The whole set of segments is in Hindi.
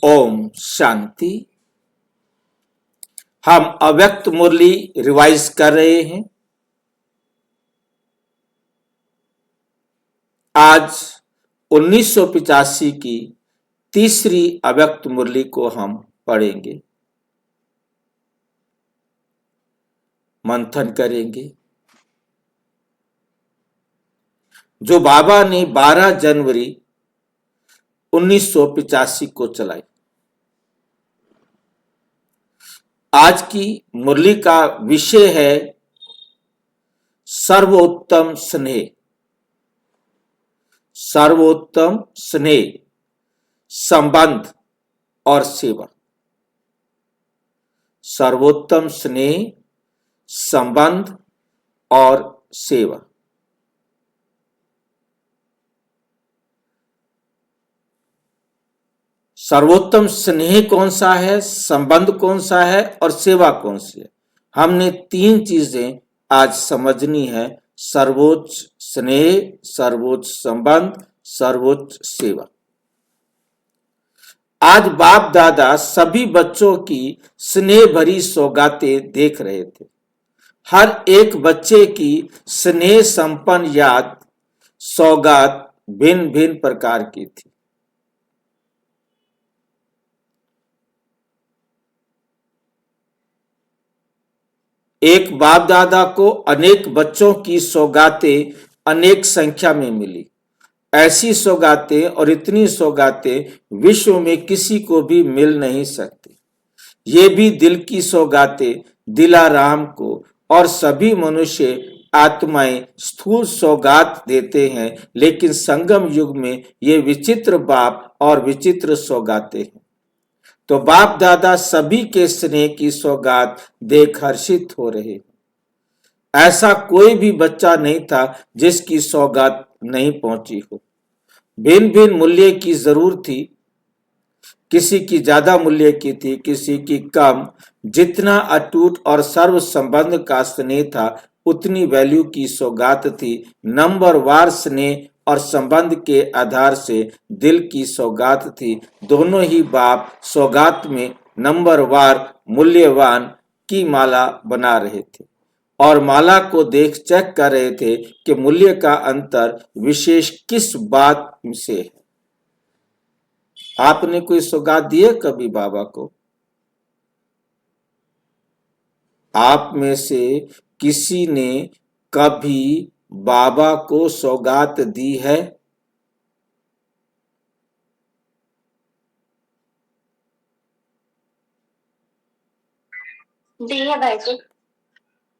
ओम शांति। हम अव्यक्त मुरली रिवाइज कर रहे हैं। आज 1985 की तीसरी अव्यक्त मुरली को हम पढ़ेंगे, मंथन करेंगे, जो बाबा ने 12 जनवरी 1985 को चलाई। आज की मुरली का विषय है सर्वोत्तम स्नेह। सर्वोत्तम स्नेह, संबंध और सेवा। सर्वोत्तम स्नेह, संबंध और सेवा। सर्वोत्तम स्नेह कौन सा है, संबंध कौन सा है और सेवा कौन सी है। हमने तीन चीजें आज समझनी है: सर्वोच्च स्नेह, सर्वोच्च संबंध, सर्वोच्च सेवा। आज बाप दादा सभी बच्चों की स्नेह भरी सौगातें देख रहे थे। हर एक बच्चे की स्नेह संपन्न याद सौगात भिन्न भिन्न प्रकार की थी। एक बाप दादा को अनेक बच्चों की सौगातें अनेक संख्या में मिली। ऐसी सौगातें और इतनी सौगातें विश्व में किसी को भी मिल नहीं सकती। ये भी दिल की सौगातें दिलाराम को और सभी मनुष्य आत्माएं स्थूल सौगात देते हैं, लेकिन संगम युग में ये विचित्र बाप और विचित्र सौगातें हैं। तो बाप दादा सभी के स्नेह की सौगात देख हर्षित हो रहे। ऐसा कोई भी बच्चा नहीं था जिसकी सौगात नहीं पहुंची हो। भिन्न भिन्न मूल्य की जरूर थी। किसी की ज्यादा मूल्य की थी, किसी की कम। जितना अटूट और सर्व संबंध का स्नेह था, उतनी वैल्यू की सौगात थी। नंबरवार स्नेह और संबंध के आधार से दिल की सौगात थी। दोनों ही बाप सौगात में नंबरवार मूल्यवान की माला बना रहे थे और माला को देख चेक कर रहे थे कि मूल्य का अंतर विशेष किस बात से है। आपने कोई सौगात दी है कभी बाबा को? आप में से किसी ने कभी बाबा को सौगात दी है? दी है भाई जी।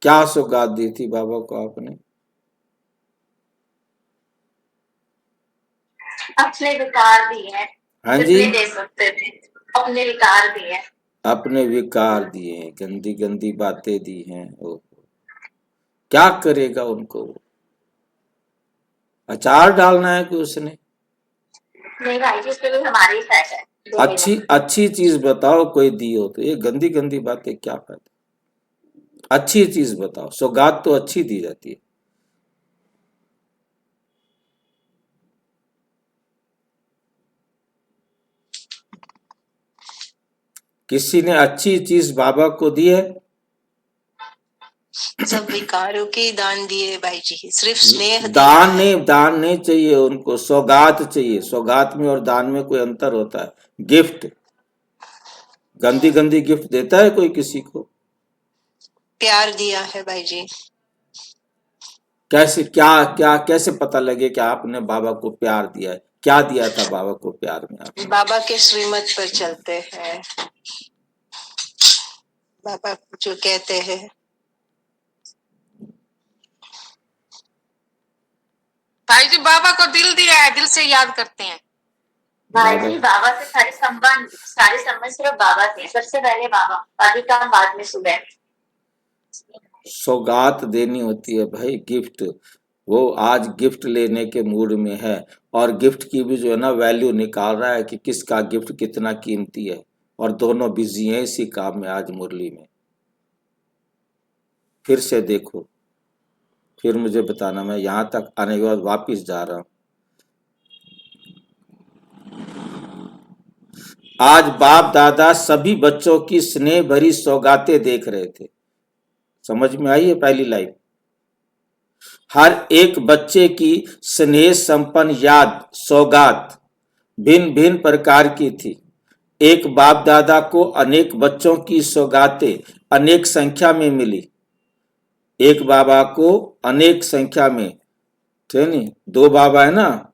क्या सौगात दी थी बाबा को आपने? अपने विकार दिए हैं। हाँ जी, जितने दे सकते थे अपने विकार दिए। अपने विकार दिए हैं, गंदी गंदी बातें दी हैं। ओ, क्या करेगा उनको? अचार डालना है कि उसने? नहीं भाई जी, उसके लिए हमारी साइड है। अच्छी चीज बताओ, कोई दी हो तो। ये गंदी गंदी बातें क्या फायदा? अच्छी चीज बताओ। सौगात तो अच्छी दी जाती है। किसी ने अच्छी चीज बाबा को दी है? सब विकारों के दान दिए भाई जी, सिर्फ स्नेह दान नहीं चाहिए उनको, सौगात चाहिए। सौगात में और दान में कोई अंतर होता है। गिफ्ट, गंदी गंदी गिफ्ट देता है कोई किसी को? प्यार दिया है भाई जी। कैसे, क्या क्या कैसे पता लगे कि आपने बाबा को प्यार दिया है? क्या दिया था बाबा को प्यार में आपने? बाबा के श्रीमत पर चलते हैं। बाबा जो कहते हैं। भाई जी, बाबा को दिल दिया है, दिल से याद करते हैं। भाई जी, बाबा से सारे संबंध सिर्फ बाबा से। सबसे पहले बाबा, बाकी काम बाद में सुबह। सौगात देनी होती है भाई, गिफ्ट। वो आज गिफ्ट लेने के मूड में है और गिफ्ट की भी जो है ना वैल्यू निकाल रहा है कि किसका गिफ्ट कितना कीमती है। और दोनों बिजी हैं इसी काम में आज मुरली में। फिर से देखो, फिर मुझे बताना। मैं यहाँ तक आने के बाद वापिस जा रहा हूँ। आज बाप दादा सभी बच्चों की स्नेह भरी सौगातें देख रहे थे। समझ में आई है पहली लाइन? हर एक बच्चे की स्नेह संपन्न याद सौगात भिन्न भिन्न प्रकार की थी। एक बाप दादा को अनेक बच्चों की सौगातें अनेक संख्या में मिली। एक बाबा को अनेक संख्या में, थे नहीं, दो बाबा है ना।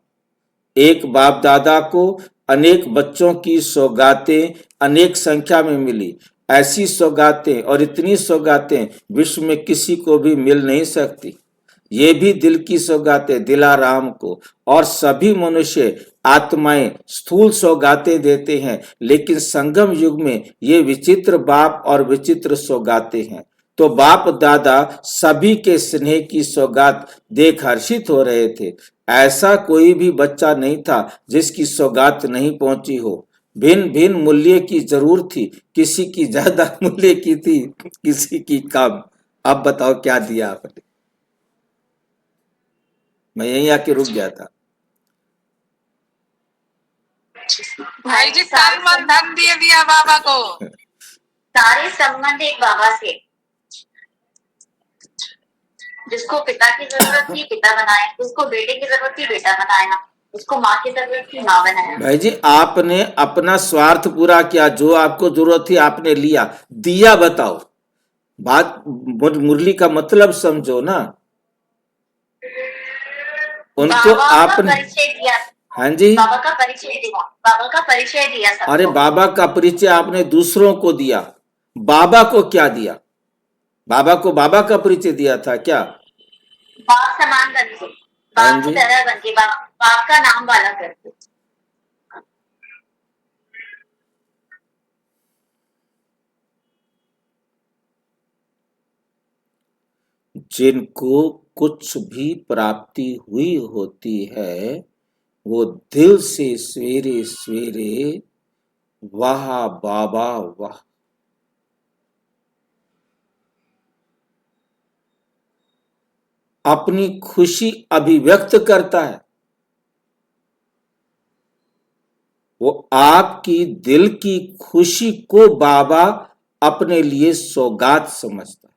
एक बाप दादा को अनेक बच्चों की सौगातें अनेक संख्या में मिली। ऐसी सौगातें और इतनी सौगातें विश्व में किसी को भी मिल नहीं सकती। ये भी दिल की सौगातें दिलाराम को, और सभी मनुष्य आत्माएं स्थूल सौगातें देते हैं, लेकिन संगम युग में ये विचित्र बाप और विचित्र सौगातें हैं। तो बाप दादा सभी के स्नेह की सौगात देख हर्षित हो रहे थे। ऐसा कोई भी बच्चा नहीं था जिसकी सौगात नहीं पहुंची हो। भिन्न भिन्न मूल्य की जरूर थी, किसी की ज्यादा मूल्य की थी, किसी की कम। अब बताओ क्या दिया आपने? मैं यहीं आके रुक गया था। भाई जी तन मन धन दिए दिया बाबा को। सारे संबंध एक बाबा से। जिसको पिता की जरूरत थी पिता बनाया, जिसको बेटे की जरूरत थी बेटा बनाया, जिसको माँ की जरूरत थी माँ बनाया। भाई जी आपने अपना स्वार्थ पूरा किया, जो आपको जरूरत थी आपने लिया, दिया। बताओ, बात मुरली का मतलब समझो ना। उनको बाबा का आपने, परिचय दिया। हाँ जी, बाबा का परिचय दिया, बाबा का परिचय दिया सबको। अरे बाबा का परिचय आपने दूसरों को दिया, बाबा को क्या दिया? बाबा को बाबा का परिचय दिया था क्या? बाप समान बन के, हाँ बाप की जी, तरह बन के, बाप का नाम वाला करके। जिनको कुछ भी प्राप्ति हुई होती है वो दिल से सवेरे सवेरे वाह बाबा वाह, अपनी खुशी अभिव्यक्त करता है। वो आपकी दिल की खुशी को बाबा अपने लिए सौगात समझता है।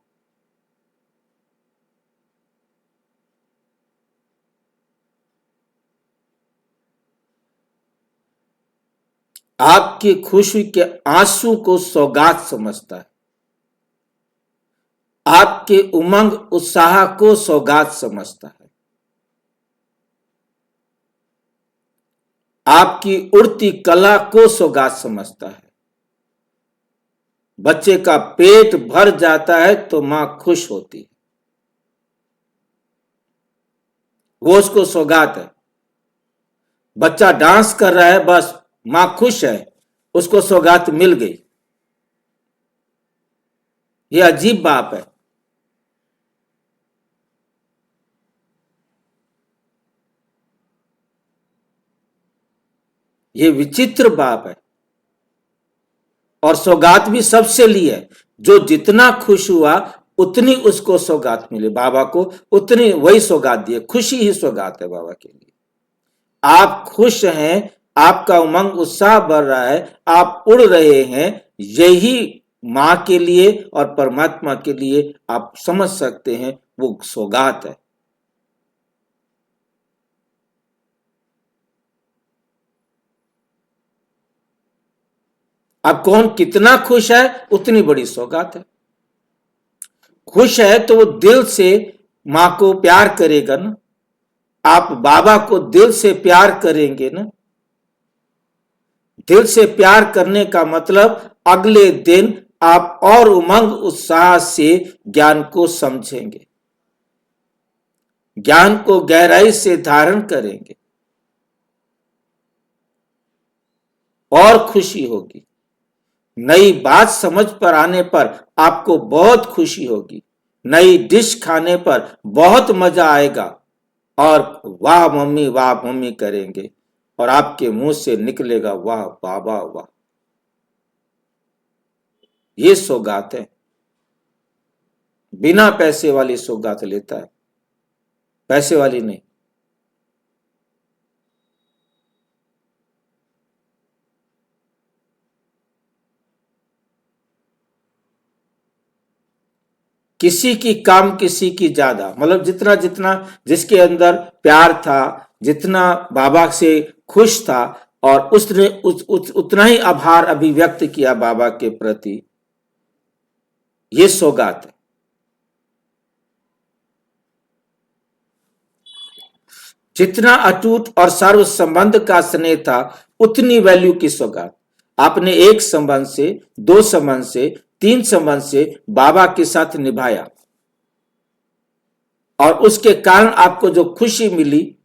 आपकी खुशी के आंसू को सौगात समझता है। आपके उमंग उत्साह को सौगात समझता है। आपकी उड़ती कला को सौगात समझता है। बच्चे का पेट भर जाता है तो मां खुश होती है, वो उसको सौगात है। बच्चा डांस कर रहा है, बस मां खुश है, उसको सौगात मिल गई। ये अजीब बात है। ये विचित्र बात है। और सौगात भी सबसे ली है। जो जितना खुश हुआ उतनी उसको सौगात मिले, बाबा को उतनी वही सौगात दिए। खुशी ही सौगात है बाबा के लिए। आप खुश हैं, आपका उमंग उत्साह बढ़ रहा है, आप उड़ रहे हैं, यही मां के लिए और परमात्मा के लिए आप समझ सकते हैं वो सौगात है। अब कौन कितना खुश है उतनी बड़ी सौगात है। खुश है तो वो दिल से मां को प्यार करेगा ना। आप बाबा को दिल से प्यार करेंगे ना। दिल से प्यार करने का मतलब अगले दिन आप और उमंग उत्साह से ज्ञान को समझेंगे, ज्ञान को गहराई से धारण करेंगे और खुशी होगी। नई बात समझ पर आने पर आपको बहुत खुशी होगी। नई डिश खाने पर बहुत मजा आएगा और वाह मम्मी करेंगे और आपके मुंह से निकलेगा वाह बाबा वाह। ये सौगात है। बिना पैसे वाली सौगात लेता है, पैसे वाली नहीं। किसी की कम किसी की ज्यादा, मतलब जितना जितना जिसके अंदर प्यार था, जितना बाबा से खुश था, और उसने उतना ही आभार अभिव्यक्त किया बाबा के प्रति, ये सौगात है। जितना अटूट और सर्व संबंध का स्नेह था, उतनी वैल्यू की सौगात आपने एक संबंध से, दो संबंध से, तीन संबंध से बाबा के साथ निभाया, और उसके कारण आपको जो खुशी मिली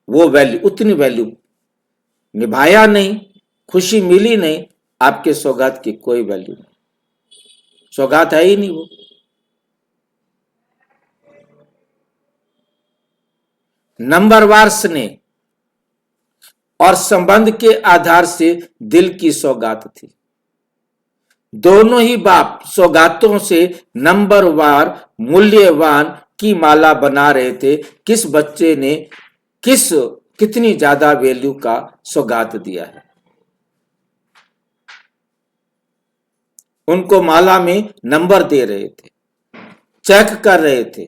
वो वैल्यू, उतनी वैल्यू। निभाया नहीं, खुशी मिली नहीं, आपके सौगात की कोई वैल्यू नहीं, सौगात है ही नहीं वो। नंबरवार स्नेह और संबंध के आधार से दिल की सौगात थी। दोनों ही बाप सौगातों से नंबरवार मूल्यवान की माला बना रहे थे। किस बच्चे ने कितनी ज्यादा वैल्यू का सौगात दिया है, उनको माला में नंबर दे रहे थे, चेक कर रहे थे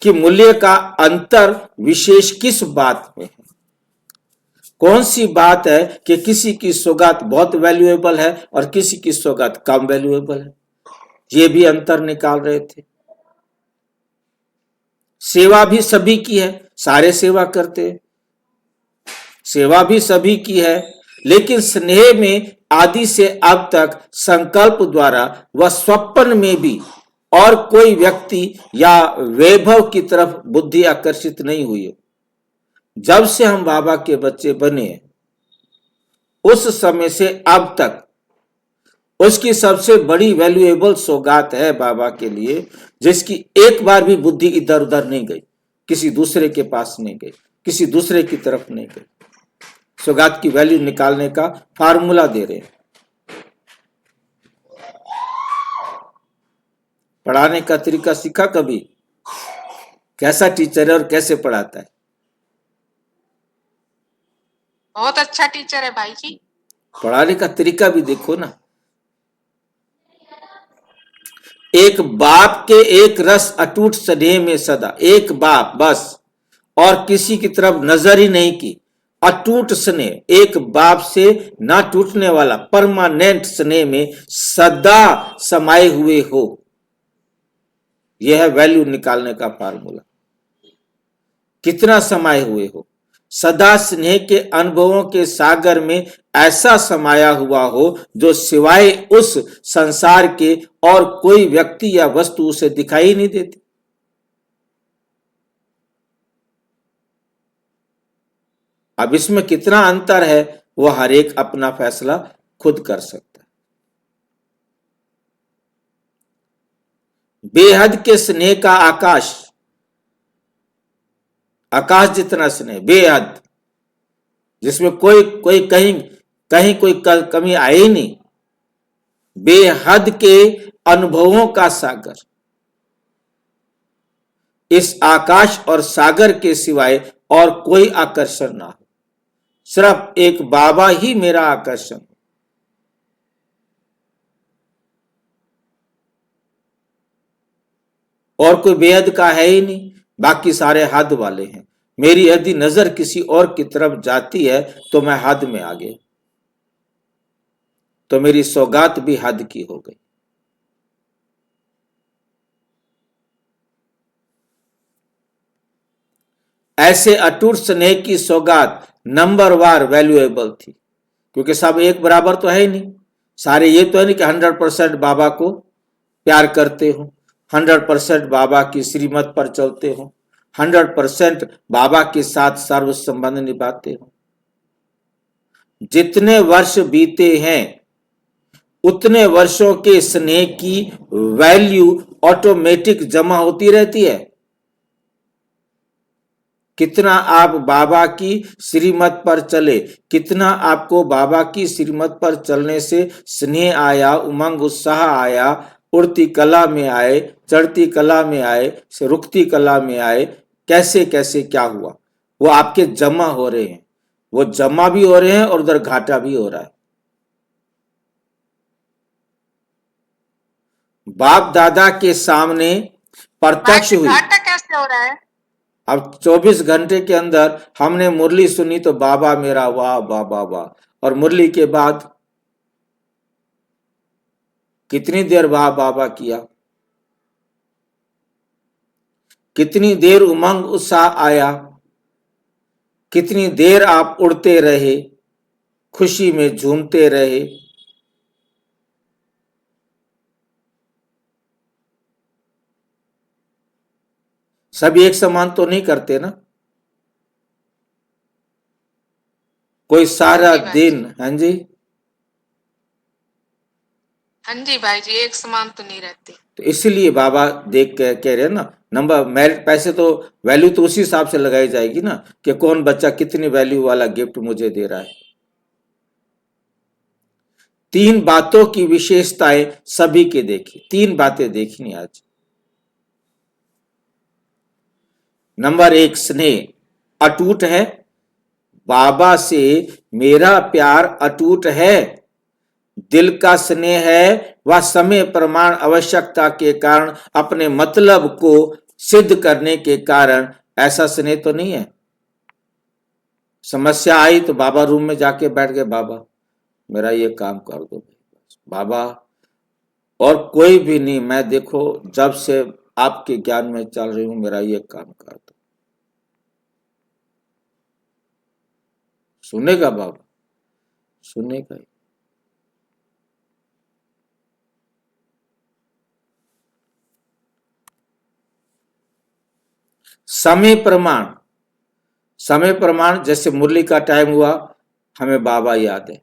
कि मूल्य का अंतर विशेष किस बात में है, कौन सी बात है कि किसी की सौगात बहुत वैल्यूएबल है और किसी की सौगात कम वैल्यूएबल है, ये भी अंतर निकाल रहे थे। सेवा भी सभी की है, सारे सेवा करते हैं, सेवा भी सभी की है, लेकिन स्नेह में आदि से अब तक संकल्प द्वारा व स्वप्न में भी और कोई व्यक्ति या वैभव की तरफ बुद्धि आकर्षित नहीं हुई है। जब से हम बाबा के बच्चे बने उस समय से अब तक उसकी सबसे बड़ी वैल्यूएबल सौगात है बाबा के लिए, जिसकी एक बार भी बुद्धि इधर उधर नहीं गई, किसी दूसरे के पास नहीं गई, किसी दूसरे की तरफ नहीं गई। सौगात की वैल्यू निकालने का फार्मूला दे रहे हैं। पढ़ाने का तरीका सीखा कभी? कैसा टीचर है और कैसे पढ़ाता है? बहुत अच्छा टीचर है भाई जी। पढ़ाने का तरीका भी देखो ना। एक बाप के एक रस अटूट स्नेह में सदा, एक बाप बस, और किसी की तरफ नजर ही नहीं की। अटूट स्नेह, एक बाप से ना टूटने वाला परमानेंट स्नेह में सदा समाये हुए हो, यह है वैल्यू निकालने का फार्मूला। कितना समाये हुए हो? सदा स्नेह के अनुभवों के सागर में ऐसा समाया हुआ हो जो सिवाय उस संसार के और कोई व्यक्ति या वस्तु उसे दिखाई नहीं देती। अब इसमें कितना अंतर है वो हर एक अपना फैसला खुद कर सकता है। बेहद के स्नेह का आकाश, आकाश जितना स्नेह, बेहद, जिसमें कोई कहीं कोई कमी आई ही नहीं। बेहद के अनुभवों का सागर, इस आकाश और सागर के सिवाय और कोई आकर्षण ना हो, सिर्फ एक बाबा ही मेरा आकर्षण। और कोई बेहद का है ही नहीं, बाकी सारे हद वाले हैं। मेरी यदि नजर किसी और की तरफ जाती है तो मैं हद में आ गया, तो मेरी सौगात भी हद की हो गई। ऐसे अटूट स्नेह की सौगात नंबरवार वैल्यूएबल थी, क्योंकि सब एक बराबर तो है ही नहीं। सारे ये तो है नहीं कि 100% बाबा को प्यार करते हो, 100% बाबा की श्रीमत पर चलते हो, 100% बाबा के साथ सर्व संबंध निभाते हो। जितने वर्ष बीते हैं उतने वर्षों के स्नेह की वैल्यू ऑटोमेटिक जमा होती रहती है। कितना आप बाबा की श्रीमत पर चले, कितना आपको बाबा की श्रीमत पर चलने से स्नेह आया, उमंग उत्साह आया, उड़ती कला में आए, चढ़ती कला में आए, रुकती कला में आए, कैसे कैसे क्या हुआ, वो आपके जमा हो रहे हैं। वो जमा भी हो रहे हैं और उधर घाटा भी हो रहा है। बाप दादा के सामने भाई प्रत्यक्ष जी हुई। घाटा कैसे हो रहा है? अब 24 घंटे के अंदर हमने मुरली सुनी तो बाबा मेरा वाह वाह वाह वाह, और मुरली के बाद कितनी देर वाह बाबा किया, कितनी देर उमंग उत्साह आया, कितनी देर आप उड़ते रहे, खुशी में झूमते रहे। सभी एक समान तो नहीं करते ना, कोई सारा जी भाई दिन। हाँ जी, हाँ जी भाई जी, एक समान तो नहीं रहती। तो इसीलिए बाबा देख के कह रहे हैं ना, नंबर मेरिट पैसे तो वैल्यू तो उसी हिसाब से लगाई जाएगी ना कि कौन बच्चा कितनी वैल्यू वाला गिफ्ट मुझे दे रहा है। 3 बातों की विशेषताएं सभी के देखी, 3 बातें देखनी आज। नंबर 1, स्नेह अटूट है। बाबा से मेरा प्यार अटूट है, दिल का स्नेह है। वह समय प्रमाण आवश्यकता के कारण, अपने मतलब को सिद्ध करने के कारण, ऐसा स्नेह तो नहीं है। समस्या आई तो बाबा रूम में जाके बैठ गए, बाबा मेरा ये काम कर दो बाबा, और कोई भी नहीं, मैं देखो जब से आपके ज्ञान में चल रही हूं, मेरा ये काम कर दो। सुनेगा बाबा, सुनेगा ही। समय प्रमाण, समय प्रमाण जैसे मुरली का टाइम हुआ, हमें बाबा याद है,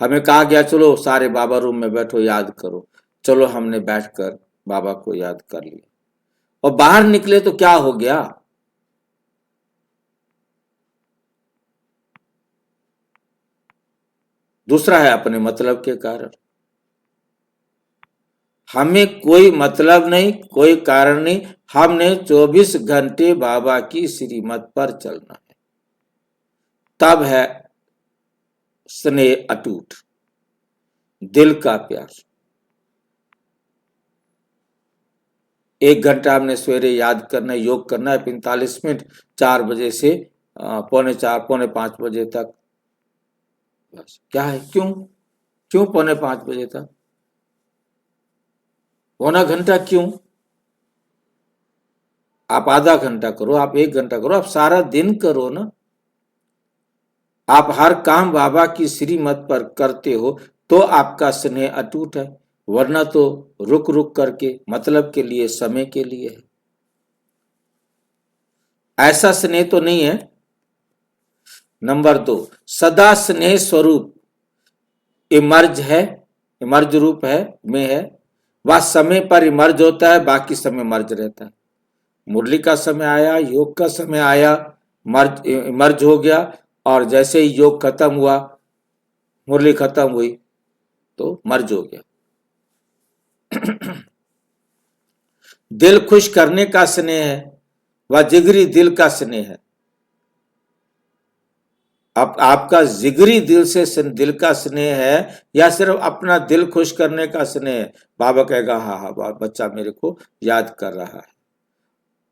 हमें कहा गया चलो सारे बाबा रूम में बैठो याद करो, चलो हमने बैठकर बाबा को याद कर लिया, और बाहर निकले तो क्या हो गया, दूसरा है अपने मतलब के कारण। हमें कोई मतलब नहीं, कोई कारण नहीं, हमने 24 घंटे बाबा की श्रीमत पर चलना है, तब है स्नेह अटूट, दिल का प्यार। 1 घंटा हमने सवेरे याद करना है, योग करना है 45 मिनट, 4 बजे से 4:45 पौने 5 बजे तक। बस क्या है, क्यों क्यों 4:45 बजे तक, पौना घंटा क्यों? आप आधा घंटा करो, आप 1 घंटा करो, आप सारा दिन करो ना। आप हर काम बाबा की श्रीमत पर करते हो तो आपका स्नेह अटूट है, वरना तो रुक रुक करके मतलब के लिए, समय के लिए है। ऐसा स्नेह तो नहीं है। नंबर 2, सदा स्नेह स्वरूप इमर्ज है, इमर्ज रूप है, में है। वह समय पर इमर्ज होता है, बाकी समय मर्ज रहता है। मुरली का समय आया, योग का समय आया, मर्ज हो गया, और जैसे ही योग खत्म हुआ, मुरली खत्म हुई तो मर्ज हो गया। दिल खुश करने का स्नेह है, वह जिगरी दिल का स्नेह है। अब आपका जिगरी दिल से दिल का स्नेह है या सिर्फ अपना दिल खुश करने का स्नेह है? बाबा कहेगा हाँ हाँ बच्चा मेरे को याद कर रहा है।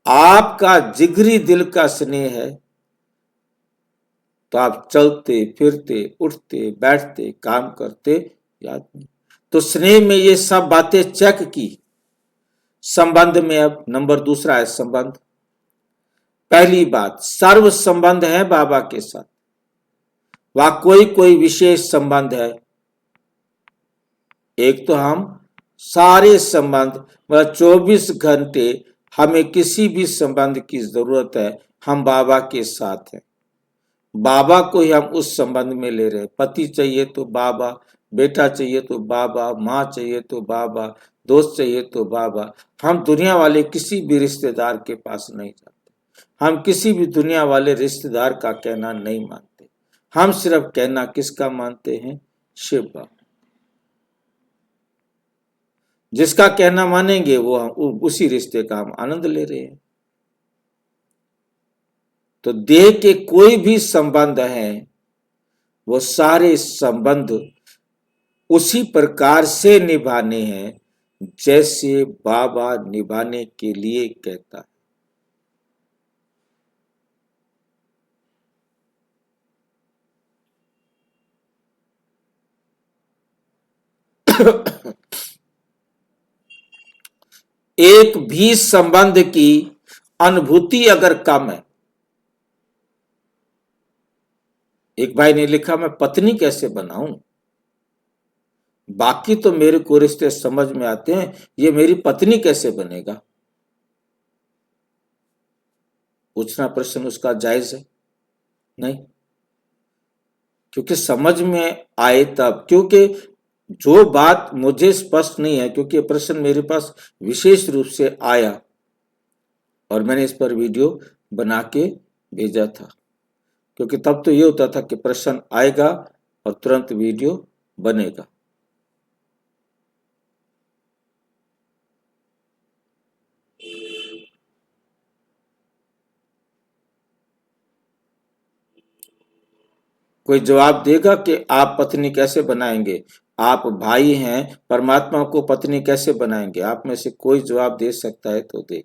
आपका जिगरी दिल का स्नेह है तो आप चलते फिरते उठते बैठते काम करते याद नहीं। तो स्नेह में ये सब बातें चेक की। संबंध में अब नंबर 2 है संबंध। पहली बात, सर्व संबंध है बाबा के साथ, वह कोई विशेष संबंध है। एक तो हम सारे संबंध, मतलब 24 घंटे हमें किसी भी संबंध की जरूरत है, हम बाबा के साथ हैं। बाबा को ही हम उस संबंध में ले रहे हैं। पति चाहिए तो बाबा, बेटा चाहिए तो बाबा, माँ चाहिए तो बाबा, दोस्त चाहिए तो बाबा। हम दुनिया वाले किसी भी रिश्तेदार के पास नहीं जाते, हम किसी भी दुनिया वाले रिश्तेदार का कहना नहीं मानते, हम सिर्फ कहना किसका मानते हैं? शिव बाबा। जिसका कहना मानेंगे वो उसी रिश्ते का हम आनंद ले रहे हैं। तो देह के कोई भी संबंध हैं, वो सारे संबंध उसी प्रकार से निभाने हैं जैसे बाबा निभाने के लिए कहता है। एक भी संबंध की अनुभूति अगर कम है, एक भाई ने लिखा मैं पत्नी कैसे बनाऊं, बाकी तो मेरे को रिश्ते समझ में आते हैं, ये मेरी पत्नी कैसे बनेगा। पूछना प्रश्न उसका जायज है? नहीं, क्योंकि समझ में आए तब, क्योंकि जो बात मुझे स्पष्ट नहीं है, क्योंकि ये प्रश्न मेरे पास विशेष रूप से आया और मैंने इस पर वीडियो बना के भेजा था, क्योंकि तब तो ये होता था कि प्रश्न आएगा और तुरंत वीडियो बनेगा। कोई जवाब देगा कि आप पत्नी कैसे बनाएंगे, आप भाई हैं, परमात्मा को पत्नी कैसे बनाएंगे? आप में से कोई जवाब दे सकता है तो दे।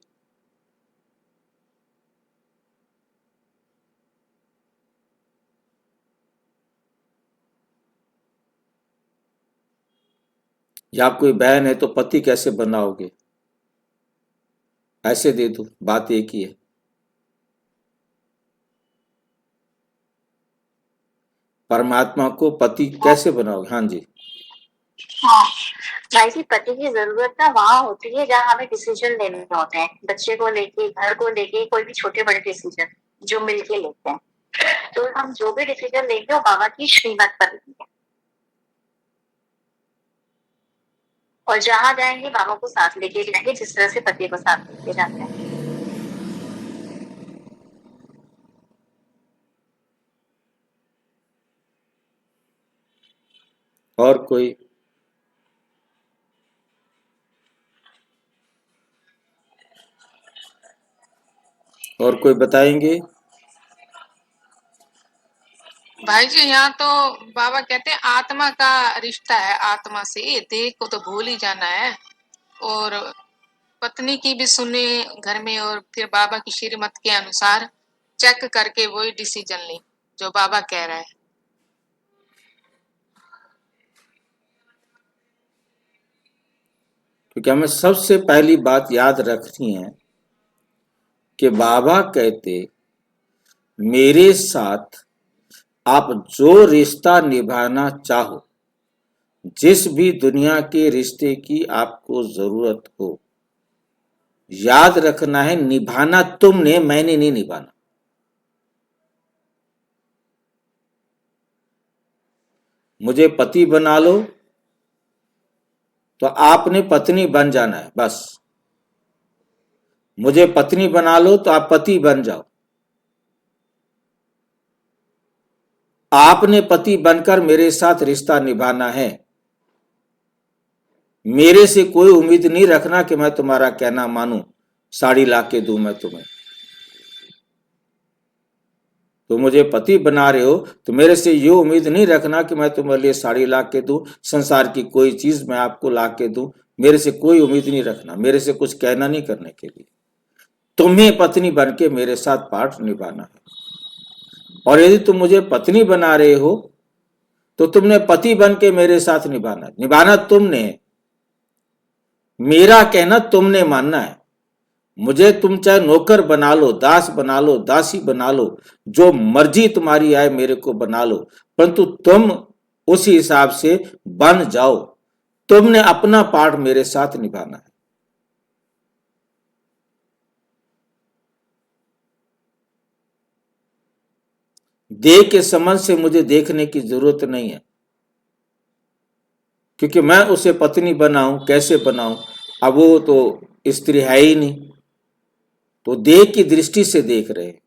या कोई बहन है तो पति कैसे बनाओगे? ऐसे दे दो, बात एक ही है। परमात्मा को पति कैसे बनाओगे? हाँ जी। हाँ भाई जी, पति की जरूरत ना वहाँ होती है जहाँ हमें डिसीजन लेने होते हैं, बच्चे को लेके, घर को लेके, कोई भी छोटे बड़े डिसीजन जो मिलके लेते हैं। तो हम जो भी डिसीजन लेंगे वो बाबा की श्रीमत पर लेंगे, और जहाँ जाएंगे बाबा को साथ लेके जाएंगे, जिस तरह से पति को साथ लेके जाते हैं। और कोई? और कोई बताएंगे? भाई जी यहाँ तो बाबा कहते हैं आत्मा का रिश्ता है, आत्मा से, देह को तो भूल ही जाना है। और पत्नी की भी सुने घर में, और फिर बाबा की श्रीमत के अनुसार चेक करके वही डिसीजन ले जो बाबा कह रहा है। क्योंकि हमें सबसे पहली बात याद रखनी है कि बाबा कहते मेरे साथ आप जो रिश्ता निभाना चाहो, जिस भी दुनिया के रिश्ते की आपको जरूरत हो, याद रखना है निभाना तुमने, मैंने नहीं निभाना। मुझे पति बना लो तो आपने पत्नी बन जाना है, बस। मुझे पत्नी बना लो तो आप पति बन जाओ। आपने पति बनकर मेरे साथ रिश्ता निभाना है। मेरे से कोई उम्मीद नहीं रखना कि मैं तुम्हारा कहना मानूं, साड़ी ला के दूं मैं तुम्हें। तो मुझे पति बना रहे हो तो मेरे से ये उम्मीद नहीं रखना कि मैं तुम्हारे लिए साड़ी ला के दूं, संसार की कोई चीज मैं आपको ला के दूं। मेरे से कोई उम्मीद नहीं रखना, मेरे से कुछ कहना नहीं करने के लिए। तुम्हें पत्नी बन के मेरे साथ पाठ निभाना है। और यदि तुम मुझे पत्नी बना रहे हो तो तुमने पति बन के मेरे साथ निभाना है। निभाना तुमने है, मेरा कहना तुमने मानना है। मुझे तुम चाहे नौकर बना लो, दास बना लो, दासी बना लो, जो मर्जी तुम्हारी आए मेरे को बना लो, परंतु तुम उसी हिसाब से बन जाओ। तुमने अपना पार्ट मेरे साथ निभाना है। देह के संबंध से मुझे देखने की जरूरत नहीं है, क्योंकि मैं उसे पत्नी बनाऊं, कैसे बनाऊं? अब वो तो स्त्री है ही नहीं, तो देह की दृष्टि से देख रहे हैं।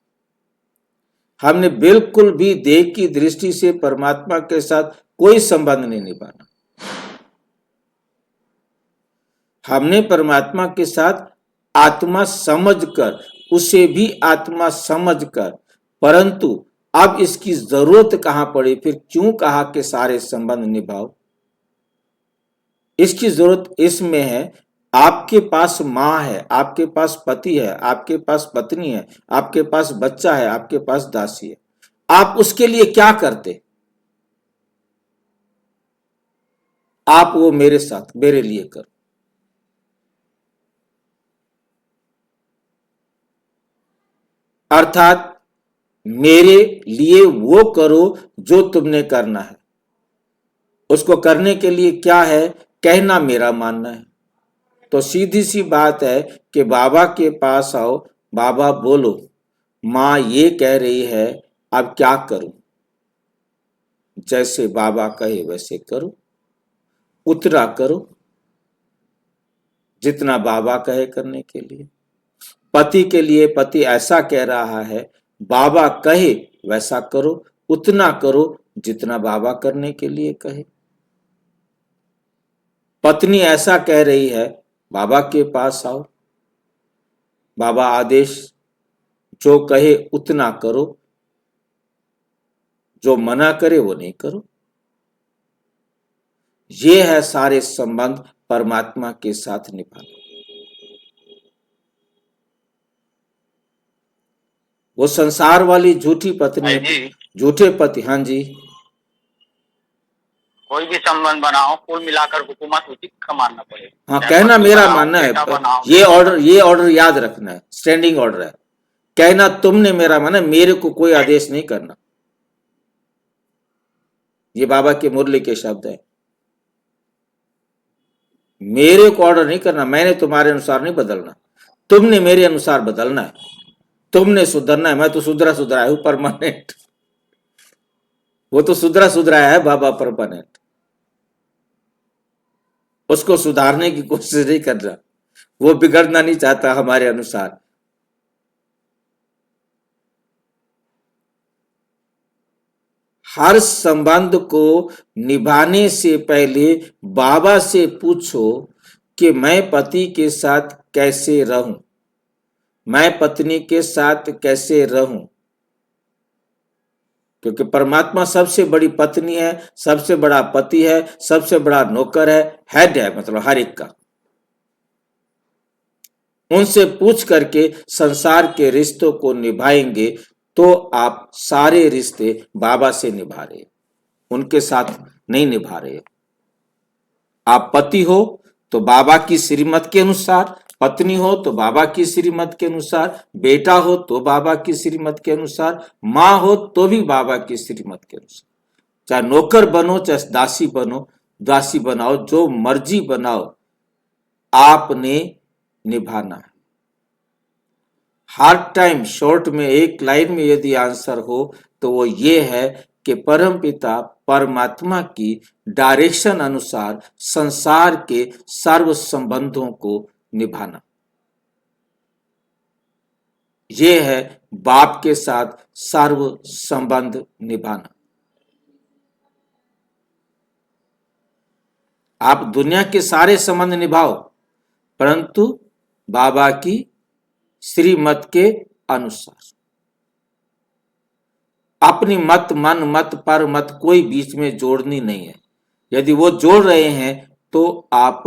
हमने बिल्कुल भी देह की दृष्टि से परमात्मा के साथ कोई संबंध नहीं निभाना। हमने परमात्मा के साथ आत्मा समझकर, उसे भी आत्मा समझकर, परंतु अब इसकी जरूरत कहां पड़ी, फिर क्यों कहा कि सारे संबंध निभाओ? इसकी जरूरत इसमें है, आपके पास माँ है, आपके पास पति है, आपके पास पत्नी है, आपके पास बच्चा है, आपके पास दासी है, आप उसके लिए क्या करते? आप वो मेरे साथ मेरे लिए करो। अर्थात मेरे लिए वो करो जो तुमने करना है। उसको करने के लिए क्या है? कहना मेरा मानना है। तो सीधी सी बात है कि बाबा के पास आओ, बाबा बोलो, माँ ये कह रही है, अब क्या करूं? जैसे बाबा कहे वैसे करो, उतना करो जितना बाबा कहे करने के लिए। पति के लिए पति ऐसा कह रहा है, बाबा कहे वैसा करो, उतना करो जितना बाबा करने के लिए कहे। पत्नी ऐसा कह रही है, बाबा के पास आओ, बाबा आदेश जो कहे उतना करो, जो मना करे वो नहीं करो। ये है सारे संबंध परमात्मा के साथ निभाना। वो संसार वाली झूठी पत्नी, जी, झूठे पति। हाँ जी, कोई भी संबंध बनाओ, कुल मिलाकर हुकूमत उसी का मानना पड़ेगा। हाँ, चाहे कहना पति मेरा बनाओ, मानना है। बेटा बनाओ, ये ऑर्डर याद रखना है, स्टैंडिंग ऑर्डर है। कहना तुमने मेरा माना, मेरे को कोई आदेश नहीं करना। ये बाबा के मुरली के शब्द है। मेरे को ऑर्डर नहीं करना, मैंने तुम्हारे अनुसार नहीं बदलना, तुमने मेरे अनुसार बदलना है, तुमने सुधरना है। मैं तो सुधरा सुधरा हूं परमानेंट, वो तो सुधरा सुधराया है बाबा परमानेंट। उसको सुधारने की कोशिश नहीं कर रहा, वो बिगड़ना नहीं चाहता हमारे अनुसार। हर संबंध को निभाने से पहले बाबा से पूछो कि मैं पति के साथ कैसे रहूं, मैं पत्नी के साथ कैसे रहूं। क्योंकि परमात्मा सबसे बड़ी पत्नी है, सबसे बड़ा पति है, सबसे बड़ा नौकर है, हेड है, मतलब हर एक का। उनसे पूछ करके संसार के रिश्तों को निभाएंगे तो आप सारे रिश्ते बाबा से निभा रहे, उनके साथ नहीं निभा रहे। आप पति हो तो बाबा की श्रीमत के अनुसार, पत्नी हो तो बाबा की श्रीमत के अनुसार, बेटा हो तो बाबा की श्रीमत के अनुसार, माँ हो तो भी बाबा की श्रीमत के अनुसार। चाहे नौकर बनो, चाहे दासी बनो, दासी बनाओ, जो मर्जी बनाओ, आपने निभाना है। हर टाइम शॉर्ट में एक लाइन में यदि आंसर हो तो वो ये है कि परमपिता परमात्मा की डायरेक्शन अनुसार संसार के सर्व संबंधों को निभाना। ये है बाप के साथ सर्व संबंध निभाना। आप दुनिया के सारे संबंध निभाओ, परंतु बाबा की श्रीमत के अनुसार। अपनी मत, मन मत, पर मत कोई बीच में जोड़नी नहीं है। यदि वो जोड़ रहे हैं तो आप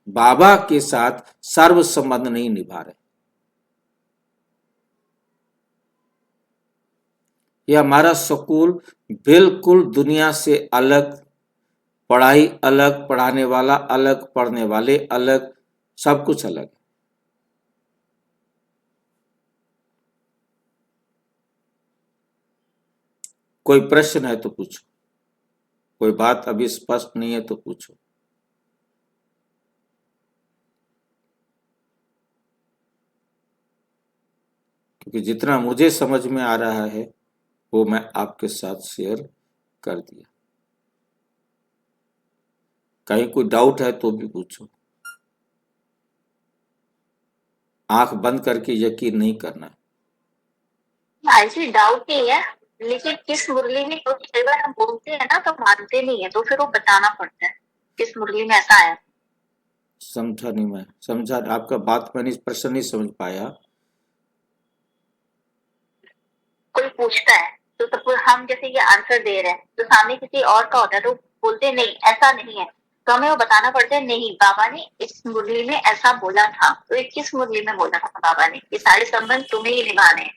बाबा के साथ सर्व संबंध नहीं निभा रहे। यह हमारा स्कूल बिल्कुल दुनिया से अलग, पढ़ाई अलग, पढ़ाने वाला अलग, पढ़ने वाले अलग, सब कुछ अलग। कोई प्रश्न है तो पूछो, कोई बात अभी स्पष्ट नहीं है तो पूछो। क्योंकि जितना मुझे समझ में आ रहा है वो मैं आपके साथ शेयर कर दिया। कहीं कोई डाउट है तो भी पूछो। आंख बंद करके यकीन नहीं करना। ऐसी डाउट नहीं है, लेकिन किस मुरली में, क्योंकि कई बार हम बोलते हैं ना तो मानते नहीं है, तो फिर वो बताना पड़ता है किस मुरली में ऐसा है। समझा नहीं, मैं समझा आपका बात, मैंने इस प्रश्न नहीं समझ पाया। कोई पूछता है तो सब हम जैसे ये आंसर दे रहे हैं तो सामने किसी और का होता है तो बोलते नहीं ऐसा नहीं है, तो हमें वो बताना पड़ता है, नहीं बाबा ने इस मुरली में ऐसा बोला था। तो ये किस मुरली में बोला था बाबा ने, ये सारे संबंध तुम्हें ही निभाने हैं।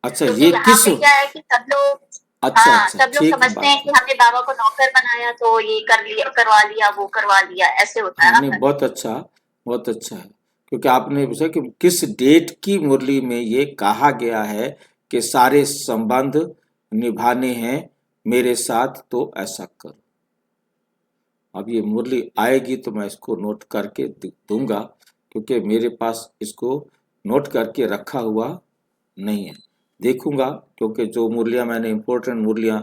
अच्छा, क्योंकि ये यहाँ किस, पे क्या है कि सब लोग, अच्छा हाँ अच्छा, सब लोग ठीक समझते हैं बात कि है। हमने बाबा को नौकर बनाया तो ये कर लिया, करवा लिया, वो करवा लिया, ऐसे होता है हाँ ना नहीं, फिर। बहुत अच्छा है, क्योंकि आपने पूछा कि किस डेट की मुरली में ये कहा गया है कि सारे संबंध निभाने हैं मेरे साथ, तो ऐसा करो। अब ये मुरली आएगी तो मैं इसको नोट करके दूंगा, क्योंकि मेरे पास इसको नोट करके रखा हुआ नहीं है। देखूंगा, क्योंकि जो मुरलियां मैंने इम्पोर्टेंट मुरलियां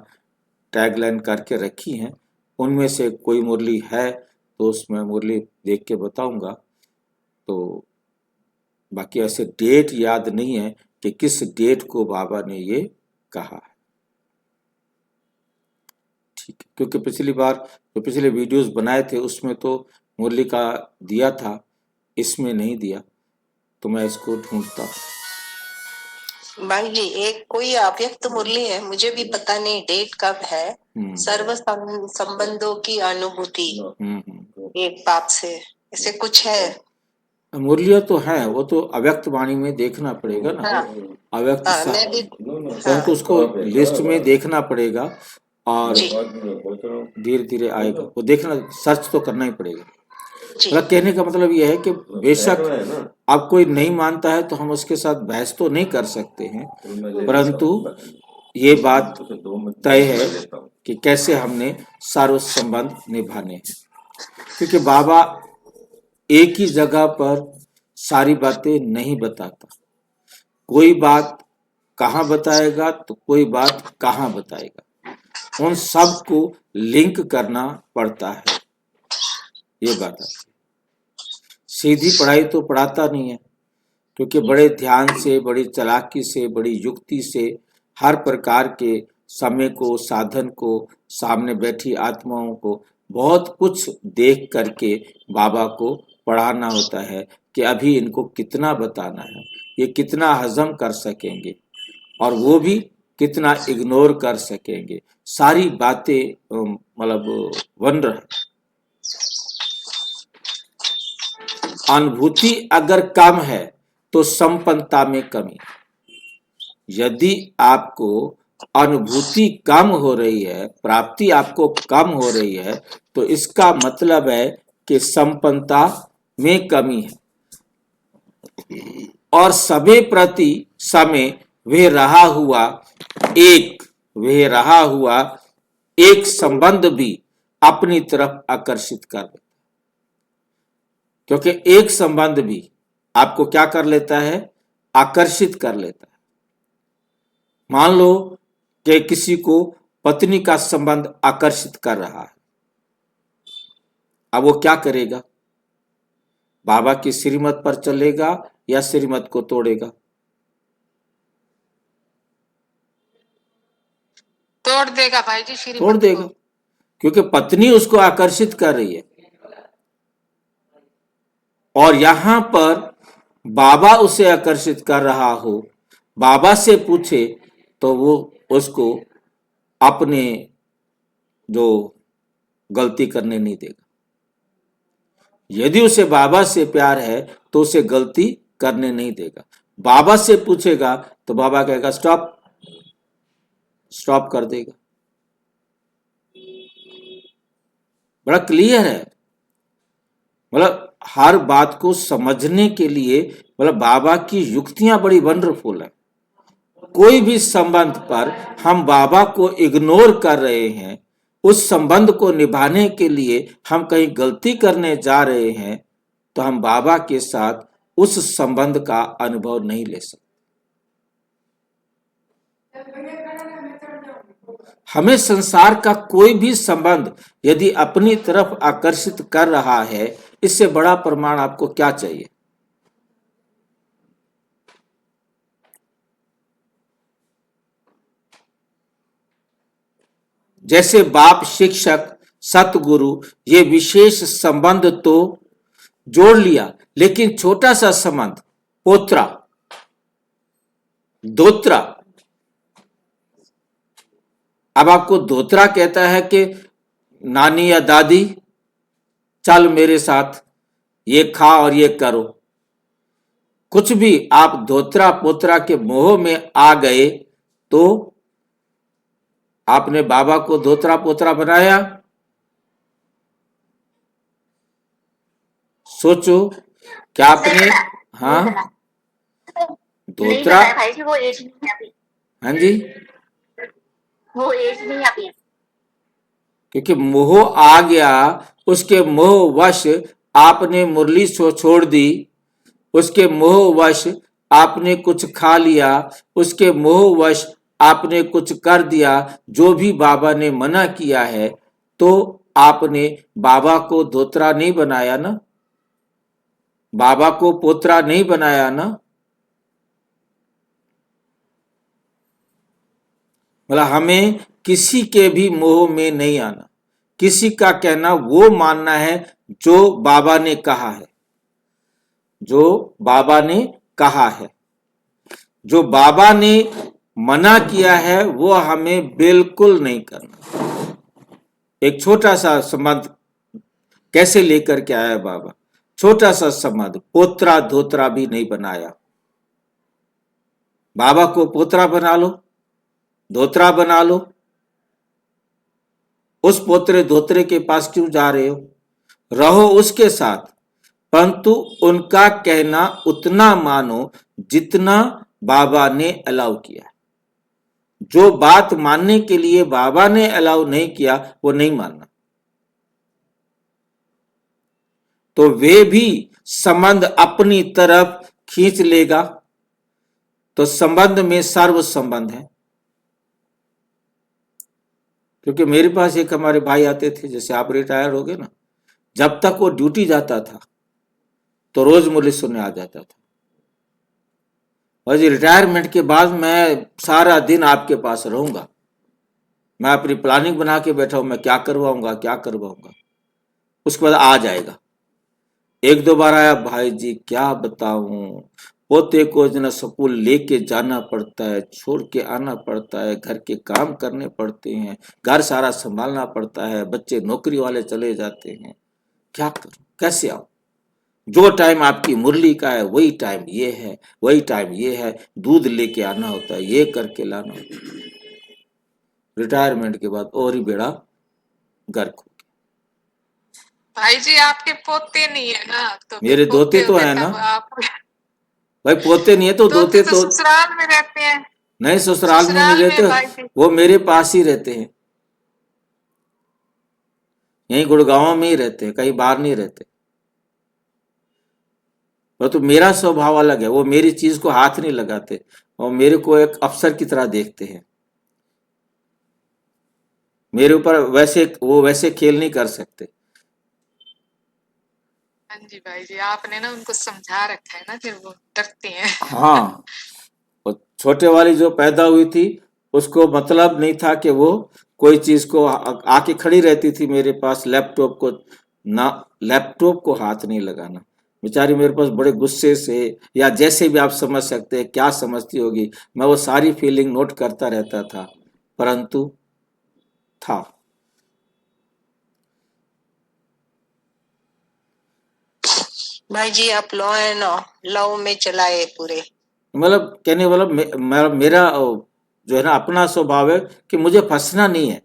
टैगलाइन करके रखी हैं, उनमें से कोई मुरली है तो उसमें मुरली देख के बताऊंगा। तो बाकी ऐसे डेट याद नहीं है कि किस डेट को बाबा ने ये कहा है। ठीक है, क्योंकि पिछली बार जो पिछले वीडियोस बनाए थे उसमें तो मुरली का दिया था, इसमें नहीं दिया, तो मैं इसको ढूंढता हूँ। भाई जी एक कोई अव्यक्त मुरली है, मुझे भी पता नहीं डेट कब है। सर्व संबंधों की अनुभूति, एक बात से ऐसे कुछ है। मुरलियां तो हैं, वो तो अव्यक्त वाणी में देखना पड़ेगा ना। हाँ, अव्यक्त हाँ, मैं भी, परंतु उसको लिस्ट में देखना पड़ेगा और जी धीरे धीरे आएगा, वो देखना, सर्च तो करना ही पड़ेगा। जी मतलब कहने का मतलब यह है कि बेशक अब कोई नहीं मानता है तो हम उसके साथ बहस तो नहीं कर सकते हैं, परंतु ये बात तय है कि कैसे हमने सारो संबंध निभाने हैं, क्योंकि बाबा एक ही जगह पर सारी बातें नहीं बताता। कोई बात कहाँ बताएगा तो कोई बात कहाँ बताएगा, उन सब को लिंक करना पड़ता है, ये बात है। सीधी पढ़ाई तो पढ़ाता नहीं है, क्योंकि बड़े ध्यान से, बड़ी चालाकी से, बड़ी युक्ति से हर प्रकार के समय को, साधन को, सामने बैठी आत्माओं को बहुत कुछ देख करके बाबा को पढ़ाना होता है कि अभी इनको कितना बताना है, ये कितना हजम कर सकेंगे और वो भी कितना इग्नोर कर सकेंगे। सारी बातें मतलब वंडर है। अनुभूति अगर कम है तो संपन्नता में कमी। यदि आपको अनुभूति कम हो रही है, प्राप्ति आपको कम हो रही है, तो इसका मतलब है कि संपन्नता में कमी है। और सभी प्रति समय वह रहा हुआ एक संबंध भी अपनी तरफ आकर्षित कर देता, क्योंकि एक संबंध भी आपको क्या कर लेता है, आकर्षित कर लेता है। मान लो कि किसी को पत्नी का संबंध आकर्षित कर रहा है, अब वो क्या करेगा, बाबा की श्रीमत पर चलेगा या श्रीमत को तोड़ेगा? तोड़ देगा भाई जी, श्रीमत तोड़ देगा, को। क्योंकि पत्नी उसको आकर्षित कर रही है। और यहां पर बाबा उसे आकर्षित कर रहा हो, बाबा से पूछे तो वो उसको अपने जो गलती करने नहीं देगा। यदि उसे बाबा से प्यार है तो उसे गलती करने नहीं देगा। बाबा से पूछेगा तो बाबा कहेगा स्टॉप, स्टॉप कर देगा। बड़ा क्लियर है, मतलब हर बात को समझने के लिए मतलब बाबा की युक्तियां बड़ी वंडरफुल है। कोई भी संबंध पर हम बाबा को इग्नोर कर रहे हैं, उस संबंध को निभाने के लिए हम कहीं गलती करने जा रहे हैं, तो हम बाबा के साथ उस संबंध का अनुभव नहीं ले सकते। हमें संसार का कोई भी संबंध यदि अपनी तरफ आकर्षित कर रहा है, इससे बड़ा प्रमाण आपको क्या चाहिए? जैसे बाप, शिक्षक, सतगुरु, ये विशेष संबंध तो जोड़ लिया, लेकिन छोटा सा संबंध, पोत्रा, दोत्रा, अब आपको दोत्रा कहता है कि नानी या दादी, चल मेरे साथ ये खा और ये करो। कुछ भी आप धोत्रा पोत्रा के मोह में आ गए तो आपने बाबा को धोत्रा पोत्रा बनाया। सोचो क्या आपने, हाँ नहीं धोत्रा, बनाया भाई जी, वो एज नहीं है अभी, हाँ जी, वो एज नहीं है अभी। क्योंकि मोह आ गया, उसके मोहवश आपने मुरली छोड़ दी, उसके मोहवश आपने कुछ खा लिया, उसके मोहवश आपने कुछ कर दिया जो भी बाबा ने मना किया है, तो आपने बाबा को धोत्रा नहीं बनाया ना, बाबा को पोत्रा नहीं बनाया ना। मतलब हमें किसी के भी मोह में नहीं आना, किसी का कहना वो मानना है जो बाबा ने कहा है, जो बाबा ने कहा है। जो बाबा ने मना किया है वो हमें बिल्कुल नहीं करना। एक छोटा सा संबंध कैसे लेकर के आया बाबा, छोटा सा संबंध, पोत्रा धोत्रा भी नहीं बनाया। बाबा को पोत्रा बना लो, धोत्रा बना लो, उस पोत्रे धोत्रे के पास क्यों जा रहे हो, रहो उसके साथ, परंतु उनका कहना उतना मानो जितना बाबा ने अलाउ किया। जो बात मानने के लिए बाबा ने अलाउ नहीं किया वो नहीं मानना। तो वे भी संबंध अपनी तरफ खींच लेगा। तो संबंध में सर्व संबंध है। क्योंकि मेरे पास एक हमारे भाई आते थे, जैसे आप रिटायर हो गए ना, जब तक वो ड्यूटी जाता था तो रोज मुरली सुनने आ जाता था, और रिटायरमेंट के बाद मैं सारा दिन आपके पास रहूंगा, मैं अपनी प्लानिंग बना के बैठा हूं, मैं क्या करवाऊंगा क्या करवाऊंगा। उसके बाद आ जाएगा। एक दो बार आया, भाई जी क्या बताऊं, पोते को जना स्कूल लेके जाना पड़ता है, छोड़ के आना पड़ता है, घर के काम करने पड़ते हैं, घर सारा संभालना पड़ता है, बच्चे नौकरी वाले चले जाते हैं, क्या करूं कैसे आऊं। जो टाइम आपकी मुरली का है वही टाइम ये है, वही टाइम ये है, दूध लेके आना होता है, ये करके लाना होता है। रिटायरमेंट के बाद और ही बेड़ा घर को। भाई जी आपके पोते नहीं है ना, तो मेरे दोते तो है ना भाई, पोते नहीं है तो दोते तो ससुराल में रहते हैं। नहीं, ससुराल में नहीं भाई रहते, जी वो मेरे पास ही रहते हैं, यहीं गुड़गांव में ही रहते हैं, कहीं बाहर नहीं रहते। वो तो मेरा स्वभाव अलग है, वो मेरी चीज को हाथ नहीं लगाते और मेरे को एक अफसर की तरह देखते हैं। मेरे ऊपर वैसे खेल नहीं कर सकते। हाँ जी भाई जी, आपने ना उनको समझा रखा है ना, फिर वो डरते हैं। हाँ, और छोटे वाली जो पैदा हुई थी उसको मतलब नहीं था कि वो कोई चीज को आके खड़ी रहती थी मेरे पास, लैपटॉप को हाथ नहीं लगाना। बेचारी मेरे पास बड़े गुस्से से, या जैसे भी आप समझ सकते हैं, क्या समझती होगी, मैं वो सारी फीलिंग नोट करता रहता था, परंतु था। भाई जी आप लॉ एंड लव में चलाए पूरे। मतलब कहने वाला मेरा जो है ना अपना स्वभाव है कि मुझे फंसना नहीं है।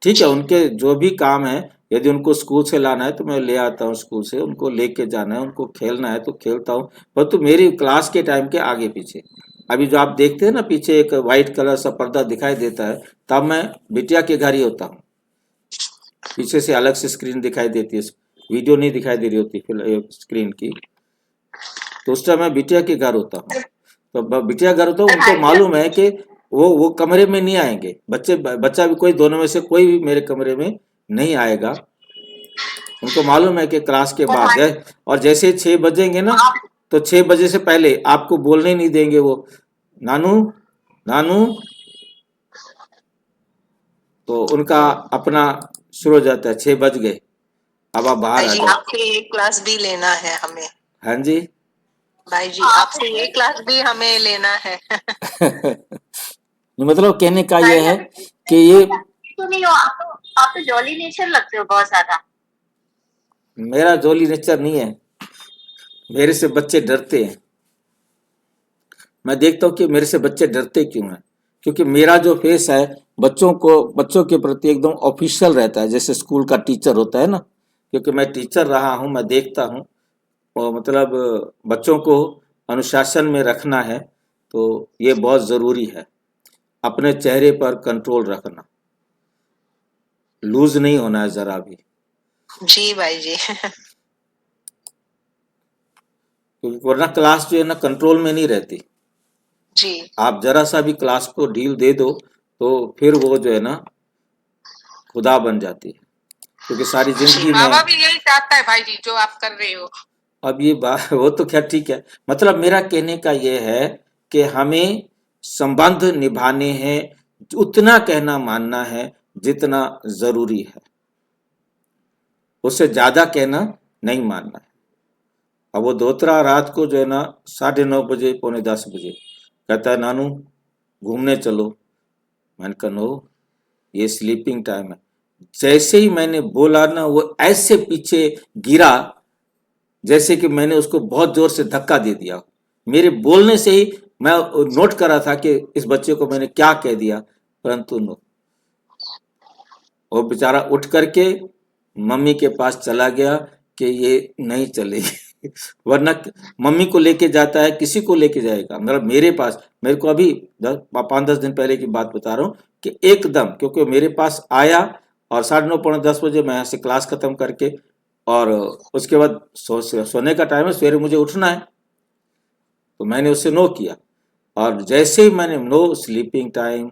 ठीक है, उनके जो भी काम है, यदि उनको स्कूल से लाना है तो मैं ले आता हूँ, स्कूल से उनको लेके जाना है, उनको खेलना है तो खेलता हूँ, परंतु मेरी क्लास के टाइम के आगे पीछे। अभी जो आप देखते हैं ना पीछे एक व्हाइट कलर सा पर्दा दिखाई देता है, तब मैं बिटिया के घर ही होता हूँ। पीछे से अलग से स्क्रीन दिखाई देती है, वीडियो नहीं दिखाई दे रही होती फिर स्क्रीन की, तो उस टाइम मैं बिटिया के घर होता हूँ। तो बिटिया घर होता हूँ, उनको मालूम है कि वो कमरे में नहीं आएंगे, बच्चा भी कोई दोनों में से कोई भी मेरे कमरे में नहीं आएगा। उनको मालूम है कि क्लास के बाद है, और जैसे 6 बजेंगे ना, तो 6 बजे से पहले आपको बोलने नहीं देंगे वो, नानू नानू, तो उनका अपना शुरू हो जाता है, 6 बज गए, अब आप बाहर आ भाई जी जाओ। आपसे एक क्लास भी लेना है हमें। हाँ जी भाई जी आपसे एक क्लास भी हमें लेना है। मतलब कहने का भाई ये है अभी कि ये तो नहीं हो, आप तो जॉली नेचर लगते हो बहुत ज्यादा। मेरा जोली नेचर नहीं है, मेरे से बच्चे डरते हैं। मैं देखता हूँ कि मेरे से बच्चे डरते क्यों हैं, क्योंकि मेरा जो फेस है बच्चों के प्रति एकदम ऑफिशियल रहता है, जैसे स्कूल का टीचर होता है ना। क्योंकि मैं टीचर रहा हूँ, मैं देखता हूँ, और मतलब बच्चों को अनुशासन में रखना है, तो ये बहुत ज़रूरी है। अपने चेहरे पर कंट्रोल रखना, लूज नहीं होना है ज़रा भी, जी भाई जी। क्योंकि वरना क्लास जो है ना कंट्रोल में नहीं रहती। जी आप जरा सा भी क्लास को ढील दे दो तो फिर वो जो है ना खुदा बन जाती है, क्योंकि सारी जिंदगी में। बाबा भी यही चाहता है भाई जी जो आप कर रहे हो। अब ये बात वो तो खैर ठीक है, मतलब मेरा कहने का ये है कि हमें संबंध निभाने हैं, उतना कहना मानना है जितना जरूरी है, उससे ज्यादा कहना नहीं मानना है। अब वो दोतरा रात को जो है ना 9:30 बजे 9:45 कहता है नानू घूमने चलो। मैंने कहा नो, ये स्लीपिंग टाइम है। जैसे ही मैंने बोला ना, वो ऐसे पीछे गिरा जैसे कि मैंने उसको बहुत जोर से धक्का दे दिया। मेरे बोलने से ही मैं नोट कर रहा था कि इस बच्चे को मैंने क्या कह दिया, परंतु नो, वो बेचारा उठ करके मम्मी के पास चला गया कि ये नहीं चलेगी। वरना मम्मी को लेके जाता है, किसी को लेके जाएगा, मतलब मेरे पास, मेरे को अभी 5-10 दिन पहले की बात बता रहा हूँ कि एकदम, क्योंकि मेरे पास आया और 9:30 पौने 10 बजे मैं यहाँ से क्लास खत्म करके, और उसके बाद सोने का टाइम है, सवेरे मुझे उठना है, तो मैंने उससे नो किया। और जैसे ही मैंने नो स्लीपिंग टाइम,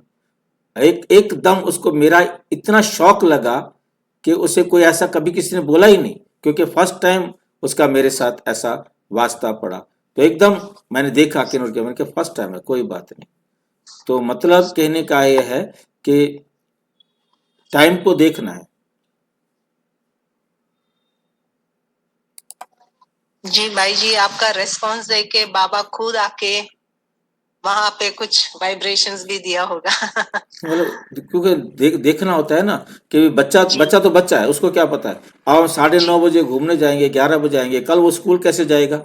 एकदम उसको मेरा इतना शौक लगा कि उसे कोई ऐसा कभी किसी ने बोला ही नहीं, क्योंकि फर्स्ट टाइम उसका मेरे साथ ऐसा वास्ता पड़ा। तो एकदम मैंने देखा कि नोट किया, मैंने कहा फर्स्ट टाइम है, कोई बात नहीं। तो मतलब कहने का ये है कि टाइम को देखना है। जी भाई जी, आपका रिस्पांस देके बाबा खुद आके वहां पे कुछ वाइब्रेशंस भी दिया होगा। मतलब क्योंकि देखना होता है ना कि बच्चा जी बच्चा तो बच्चा है, उसको क्या पता है। अब 9:30 बजे घूमने जाएंगे, 11 बजे आएंगे, कल वो स्कूल कैसे जाएगा?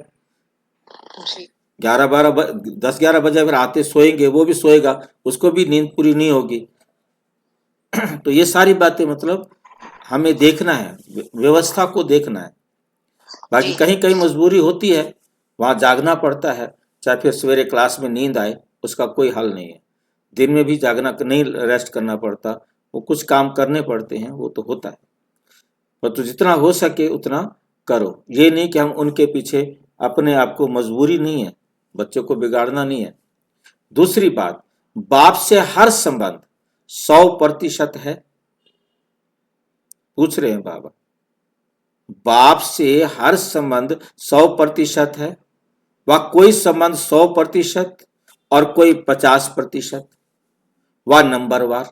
जी 10-11 बजे अगर आते सोएंगे, वो भी सोएगा, उसको भी नींद पूरी नहीं होगी। तो ये सारी बातें मतलब हमें देखना है, व्यवस्था को देखना है। बाकी जी कहीं कहीं मजबूरी होती है, वहां जागना पड़ता है, चाहे फिर सवेरे क्लास में नींद आए, उसका कोई हल नहीं है। दिन में भी जागना नहीं, रेस्ट करना पड़ता, वो कुछ काम करने पड़ते हैं, वो तो होता है। पर तो जितना हो सके उतना करो, ये नहीं कि हम उनके पीछे, अपने आप को, मजबूरी नहीं है, बच्चों को बिगाड़ना नहीं है। दूसरी बात, बाप से हर संबंध 100% है। पूछ रहे हैं बाबा, बाप से हर संबंध 100% है, व कोई संबंध 100% और कोई 50%, व नंबरवार।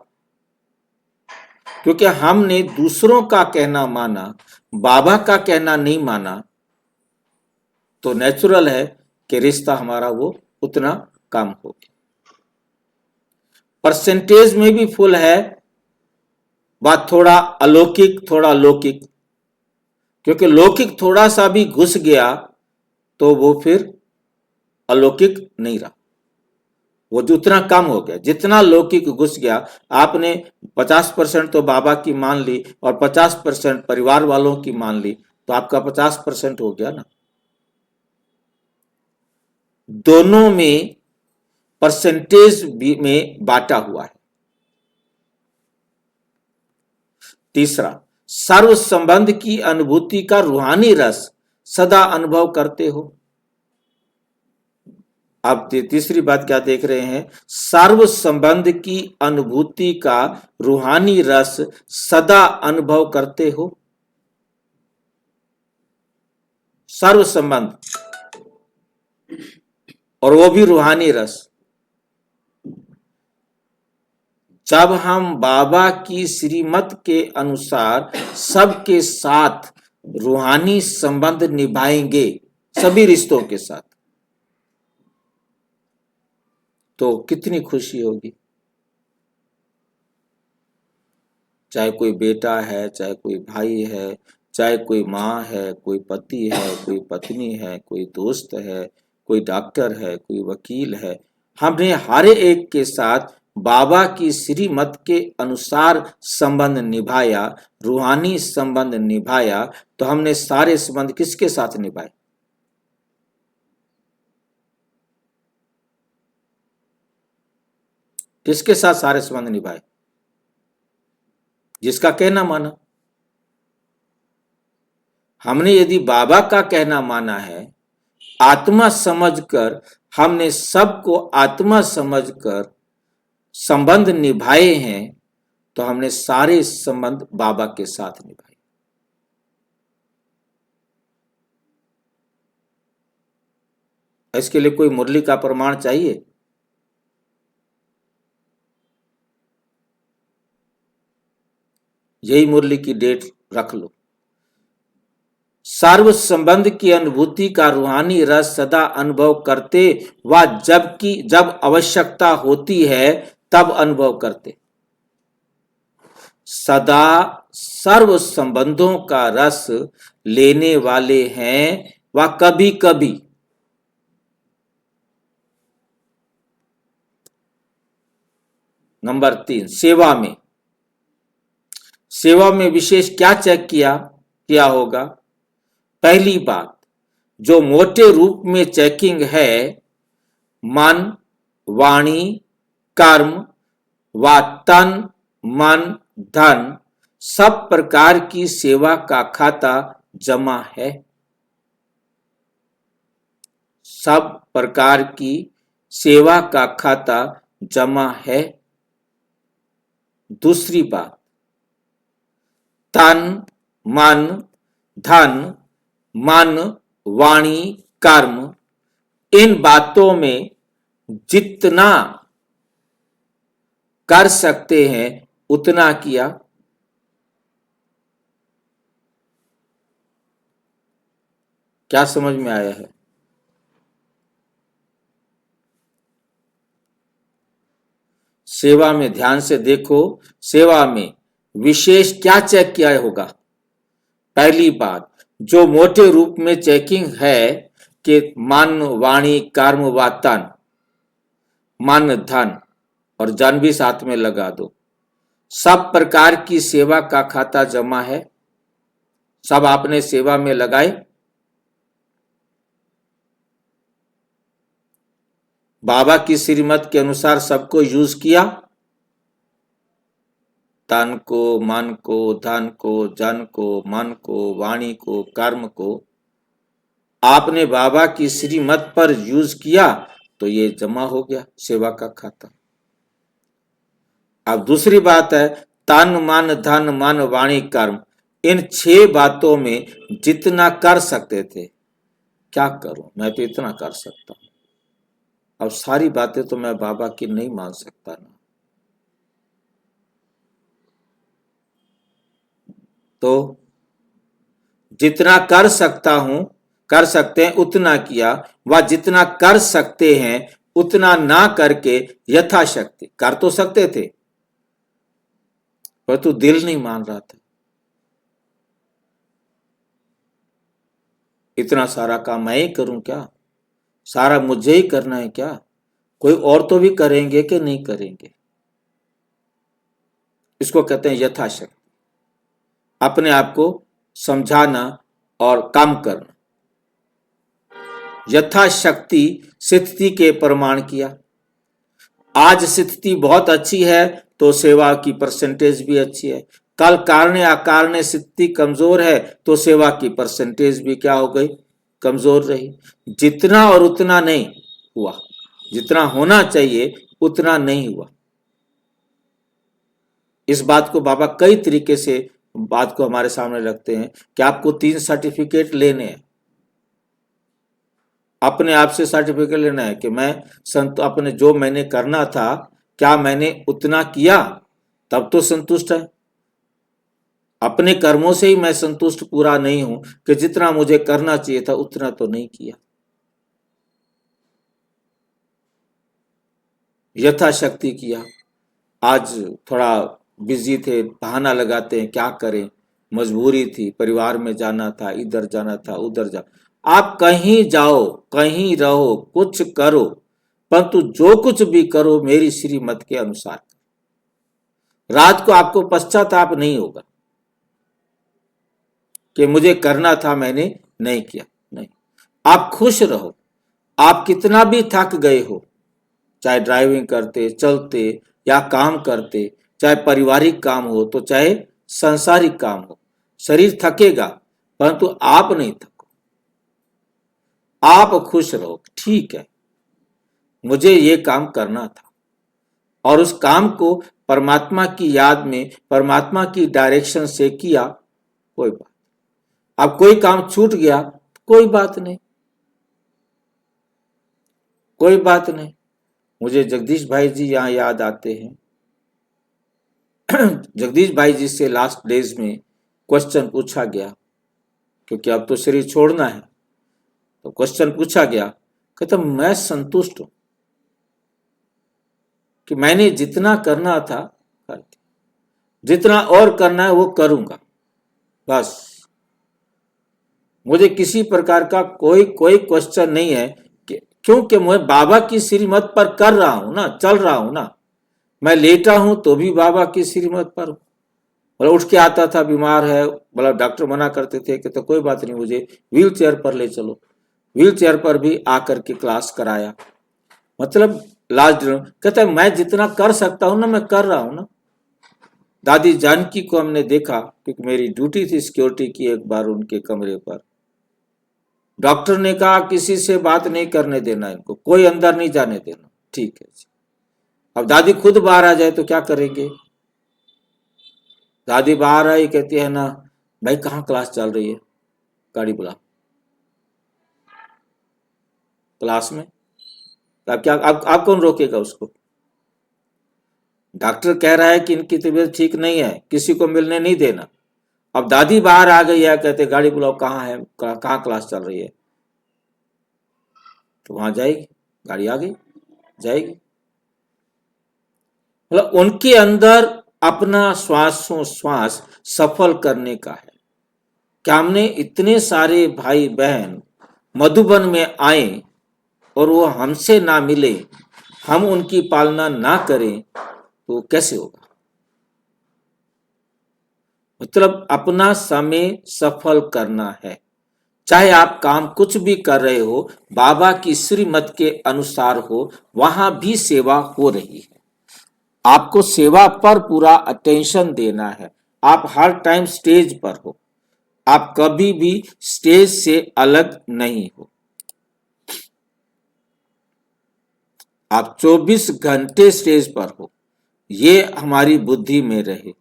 क्योंकि हमने दूसरों का कहना माना, बाबा का कहना नहीं माना, तो नेचुरल है कि रिश्ता हमारा वो उतना कम हो गया। परसेंटेज में भी फुल है, बात थोड़ा अलौकिक थोड़ा लौकिक, क्योंकि लौकिक थोड़ा सा भी घुस गया तो वो फिर अलौकिक नहीं रहा, वो जो उतना कम हो गया। जितना लौकिक घुस गया, आपने 50% तो बाबा की मान ली और 50% परिवार वालों की मान ली, तो आपका 50% हो गया ना। दोनों में परसेंटेज में बांटा हुआ है। तीसरा, सर्व संबंध की अनुभूति का रूहानी रस सदा अनुभव करते हो। आप तीसरी बात क्या देख रहे हैं? सर्व संबंध की अनुभूति का रूहानी रस सदा अनुभव करते हो। सर्व संबंध, और वो भी रूहानी रस। जब हम बाबा की श्रीमत के अनुसार सबके साथ रूहानी संबंध निभाएंगे, सभी रिश्तों के साथ, तो कितनी खुशी होगी। चाहे कोई बेटा है, चाहे कोई भाई है, चाहे कोई माँ है, कोई पति है, कोई पत्नी है, कोई दोस्त है, कोई डॉक्टर है, कोई वकील है, हमने हर एक के साथ बाबा की श्रीमत के अनुसार संबंध निभाया, रूहानी संबंध निभाया। तो हमने सारे संबंध किसके साथ निभाए? किसके साथ सारे संबंध निभाए? जिसका कहना माना। हमने यदि बाबा का कहना माना है, आत्मा समझकर, हमने सबको आत्मा समझकर संबंध निभाए हैं, तो हमने सारे संबंध बाबा के साथ निभाए। इसके लिए कोई मुरली का प्रमाण चाहिए? यही मुरली की डेट रख लो। सर्व संबंध की अनुभूति का रूहानी रस सदा अनुभव करते व जब आवश्यकता होती है तब अनुभव करते। सदा सर्व संबंधों का रस लेने वाले हैं व कभी कभी नंबर 3, सेवा में विशेष क्या चेक किया होगा? पहली बात, जो मोटे रूप में चेकिंग है, मन, वाणी, कर्म व तन, मन, धन सब प्रकार की सेवा का खाता जमा है। सब प्रकार की सेवा का खाता जमा है। दूसरी बात, तन, मन, धन, मन, वाणी, कर्म, इन बातों में जितना कर सकते हैं उतना किया। क्या समझ में आया है? सेवा में ध्यान से देखो, सेवा में विशेष क्या चेक किया होगा? पहली बात, जो मोटे रूप में चेकिंग है कि मन, वाणी, कर्म व तन, मन, धन और जन भी साथ में लगा दो, सब प्रकार की सेवा का खाता जमा है। सब आपने सेवा में लगाए। बाबा की श्रीमत के अनुसार सबको यूज किया। तन को, मन को, धन को, जन को, मन को, वाणी को, कर्म को आपने बाबा की श्रीमत पर यूज किया तो ये जमा हो गया सेवा का खाता। अब दूसरी बात है, तन, मन, धन, मन, वाणी, कर्म, इन 6 बातों में जितना कर सकते थे, क्या करूं, मैं तो इतना कर सकता हूं। अब सारी बातें तो मैं बाबा की नहीं मान सकता ना। तो जितना कर सकते हैं उतना किया, व जितना कर सकते हैं उतना ना करके यथाशक्ति कर तो सकते थे, परंतु दिल नहीं मान रहा था। इतना सारा काम मैं ही करूं क्या? सारा मुझे ही करना है क्या? कोई और तो भी करेंगे कि नहीं करेंगे? इसको कहते हैं यथाशक्ति, अपने आप को समझाना और काम करना। यथाशक्ति स्थिति के प्रमाण किया। आज स्थिति बहुत अच्छी है तो सेवा की परसेंटेज भी अच्छी है। कल कारण अकारण स्थिति कमजोर है तो सेवा की परसेंटेज भी क्या हो गई? कमजोर रही। जितना और उतना नहीं हुआ, जितना होना चाहिए उतना नहीं हुआ। इस बात को बाबा कई तरीके से बात को हमारे सामने रखते हैं कि आपको 3 सर्टिफिकेट लेने हैं। अपने आप से सर्टिफिकेट लेना है कि मैं अपने जो मैंने करना था क्या मैंने उतना किया, तब तो संतुष्ट है। अपने कर्मों से ही मैं संतुष्ट पूरा नहीं हूं कि जितना मुझे करना चाहिए था उतना तो नहीं किया। यथाशक्ति किया। आज थोड़ा बिजी थे, बहाना लगाते हैं क्या करें, मजबूरी थी, परिवार में जाना था, इधर जाना था, उधर जा। आप कहीं जाओ, कहीं रहो, कुछ करो, परंतु जो कुछ भी करो मेरी श्रीमत के अनुसार। रात को आपको पश्चाताप नहीं होगा कि मुझे करना था मैंने नहीं किया। नहीं, आप खुश रहो। आप कितना भी थक गए हो, चाहे ड्राइविंग करते, चलते या काम करते, चाहे पारिवारिक काम हो तो चाहे सांसारिक काम हो, शरीर थकेगा परंतु आप नहीं थको। आप खुश रहो, ठीक है मुझे ये काम करना था, और उस काम को परमात्मा की याद में, परमात्मा की डायरेक्शन से किया, कोई बात। अब कोई काम छूट गया, कोई बात नहीं, कोई बात नहीं। मुझे जगदीश भाई जी यहाँ याद आते हैं। जगदीश भाई जी से लास्ट डेज में क्वेश्चन पूछा गया, क्योंकि अब तो शरीर छोड़ना है, तो क्वेश्चन पूछा गया, कहता मैं संतुष्ट हूं कि मैंने जितना करना था कर दिया, जितना और करना है वो करूंगा, बस मुझे किसी प्रकार का कोई क्वेश्चन नहीं है, क्योंकि मैं बाबा की श्रीमत पर कर रहा हूं ना, चल रहा हूं ना। मैं लेटा हूं तो भी बाबा की श्रीमत पर, मतलब उठ के आता था, बीमार है, मतलब डॉक्टर मना करते थे कि तो कोई बात नहीं, मुझे व्हील चेयर पर ले चलो, व्हील चेयर पर भी आकर के क्लास कराया। मतलब लास्ट कहता है मैं जितना कर सकता हूं ना मैं कर रहा हूं ना। दादी जानकी को हमने देखा, क्योंकि मेरी ड्यूटी थी सिक्योरिटी की, एक बार उनके कमरे पर डॉक्टर ने कहा किसी से बात नहीं करने देना, इनको कोई अंदर नहीं जाने देना। ठीक है जी। अब दादी खुद बाहर आ जाए तो क्या करेंगे? दादी बाहर आई, कहती है ना भाई कहाँ क्लास चल रही है, गाड़ी बुला। क्लास में अब क्या, आप कौन रोकेगा उसको? डॉक्टर कह रहा है कि इनकी तबीयत ठीक नहीं है, किसी को मिलने नहीं देना। अब दादी बाहर आ गई है, कहते गाड़ी बुलाओ, कहाँ है, कहाँ क्लास चल रही है, तो वहां जाएगी, गाड़ी आ गई, जाएगी। मतलब उनके अंदर अपना श्वासोश्वास सफल करने का है। क्या हमने इतने सारे भाई बहन मधुबन में आए और वो हमसे ना मिले, हम उनकी पालना ना करें तो कैसे होगा? मतलब अपना समय सफल करना है। चाहे आप काम कुछ भी कर रहे हो, बाबा की श्रीमत के अनुसार हो, वहां भी सेवा हो रही है। आपको सेवा पर पूरा अटेंशन देना है। आप हर टाइम स्टेज पर हो, आप कभी भी स्टेज से अलग नहीं हो। आप 24 घंटे स्टेज पर हो, ये हमारी बुद्धि में रहे,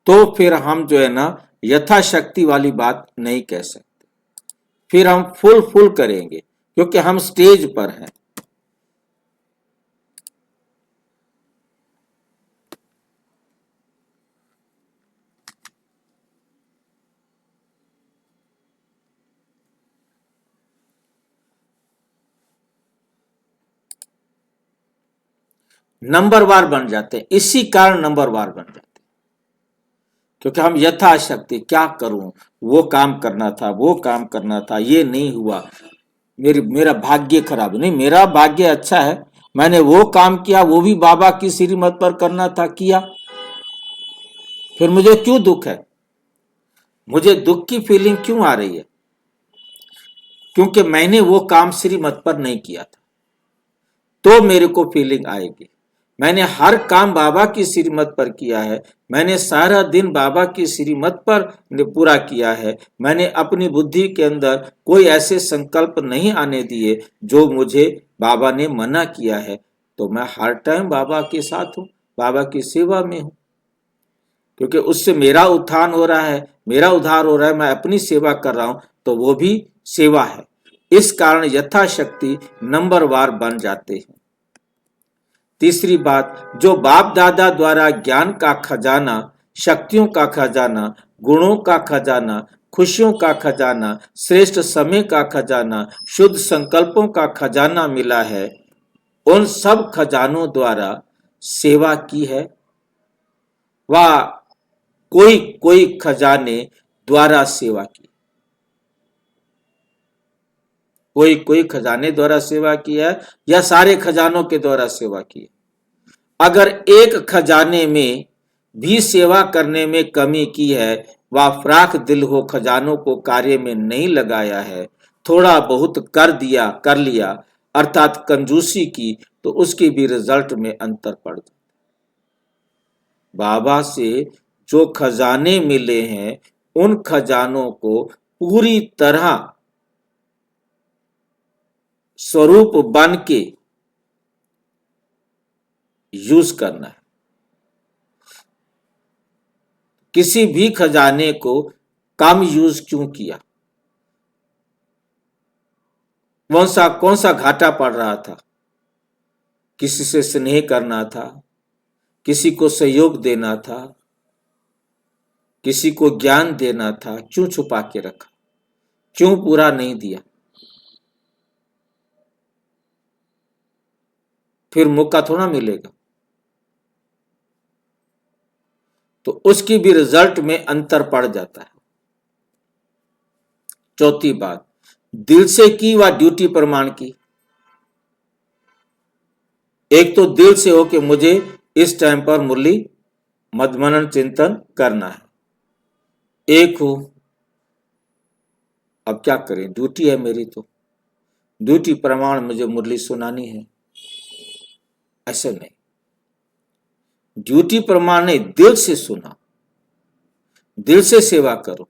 तो फिर हम जो है ना यथाशक्ति वाली बात नहीं कह सकते। फिर हम फुल करेंगे, क्योंकि हम स्टेज पर हैं। नंबरवार बन जाते हैं, इसी कारण नंबरवार बन जाते हैं, क्योंकि हम यथाशक्ति क्या करूं, वो काम करना था, वो काम करना था, ये नहीं हुआ, मेरा भाग्य खराब नहीं, मेरा भाग्य अच्छा है, मैंने वो काम किया, वो भी बाबा की श्रीमत पर करना था, किया, फिर मुझे क्यों दुख है? मुझे दुख की फीलिंग क्यों आ रही है? क्योंकि मैंने वो काम श्रीमत पर नहीं किया था, तो मेरे को फीलिंग आएगी। मैंने हर काम बाबा की श्रीमत पर किया है, मैंने सारा दिन बाबा की श्रीमत पर पूरा किया है, मैंने अपनी बुद्धि के अंदर कोई ऐसे संकल्प नहीं आने दिए जो मुझे बाबा ने मना किया है, तो मैं हर टाइम बाबा के साथ हूँ, बाबा की सेवा में हूँ, क्योंकि उससे मेरा उत्थान हो रहा है, मेरा उद्धार हो रहा है, मैं अपनी सेवा कर रहा हूँ, तो वो भी सेवा है। इस कारण यथाशक्ति नंबरवार बन जाते हैं। तीसरी बात, जो बाप दादा द्वारा ज्ञान का खजाना, शक्तियों का खजाना, गुणों का खजाना, खुशियों का खजाना, श्रेष्ठ समय का खजाना, शुद्ध संकल्पों का खजाना मिला है, उन सब खजानों द्वारा सेवा की है। वह कोई खजाने द्वारा सेवा की, कोई कोई खजाने द्वारा सेवा किया या सारे खजानों के द्वारा सेवा की। अगर एक खजाने में भी सेवा करने में कमी की है, व फ्राख दिल हो खजानों को कार्य में नहीं लगाया है, थोड़ा बहुत कर लिया अर्थात कंजूसी की, तो उसकी भी रिजल्ट में अंतर पड़ जाता। बाबा से जो खजाने मिले हैं, उन खजानों को पूरी तरह स्वरूप बन के यूज करना है। किसी भी खजाने को कम यूज क्यों किया? कौन सा घाटा पड़ रहा था? किसी से स्नेह करना था, किसी को सहयोग देना था, किसी को ज्ञान देना था, क्यों छुपा के रखा? क्यों पूरा नहीं दिया? फिर मौका थोड़ा मिलेगा। तो उसकी भी रिजल्ट में अंतर पड़ जाता है। चौथी बात, दिल से की व ड्यूटी प्रमाण की। एक तो दिल से हो कि मुझे इस टाइम पर मुरली मनन चिंतन करना है, एक हो अब क्या करें, ड्यूटी है मेरी, तो ड्यूटी प्रमाण मुझे मुरली सुनानी है, ऐसे नहीं। ड्यूटी प्रमाण नहीं, दिल से सुना, दिल से सेवा करो,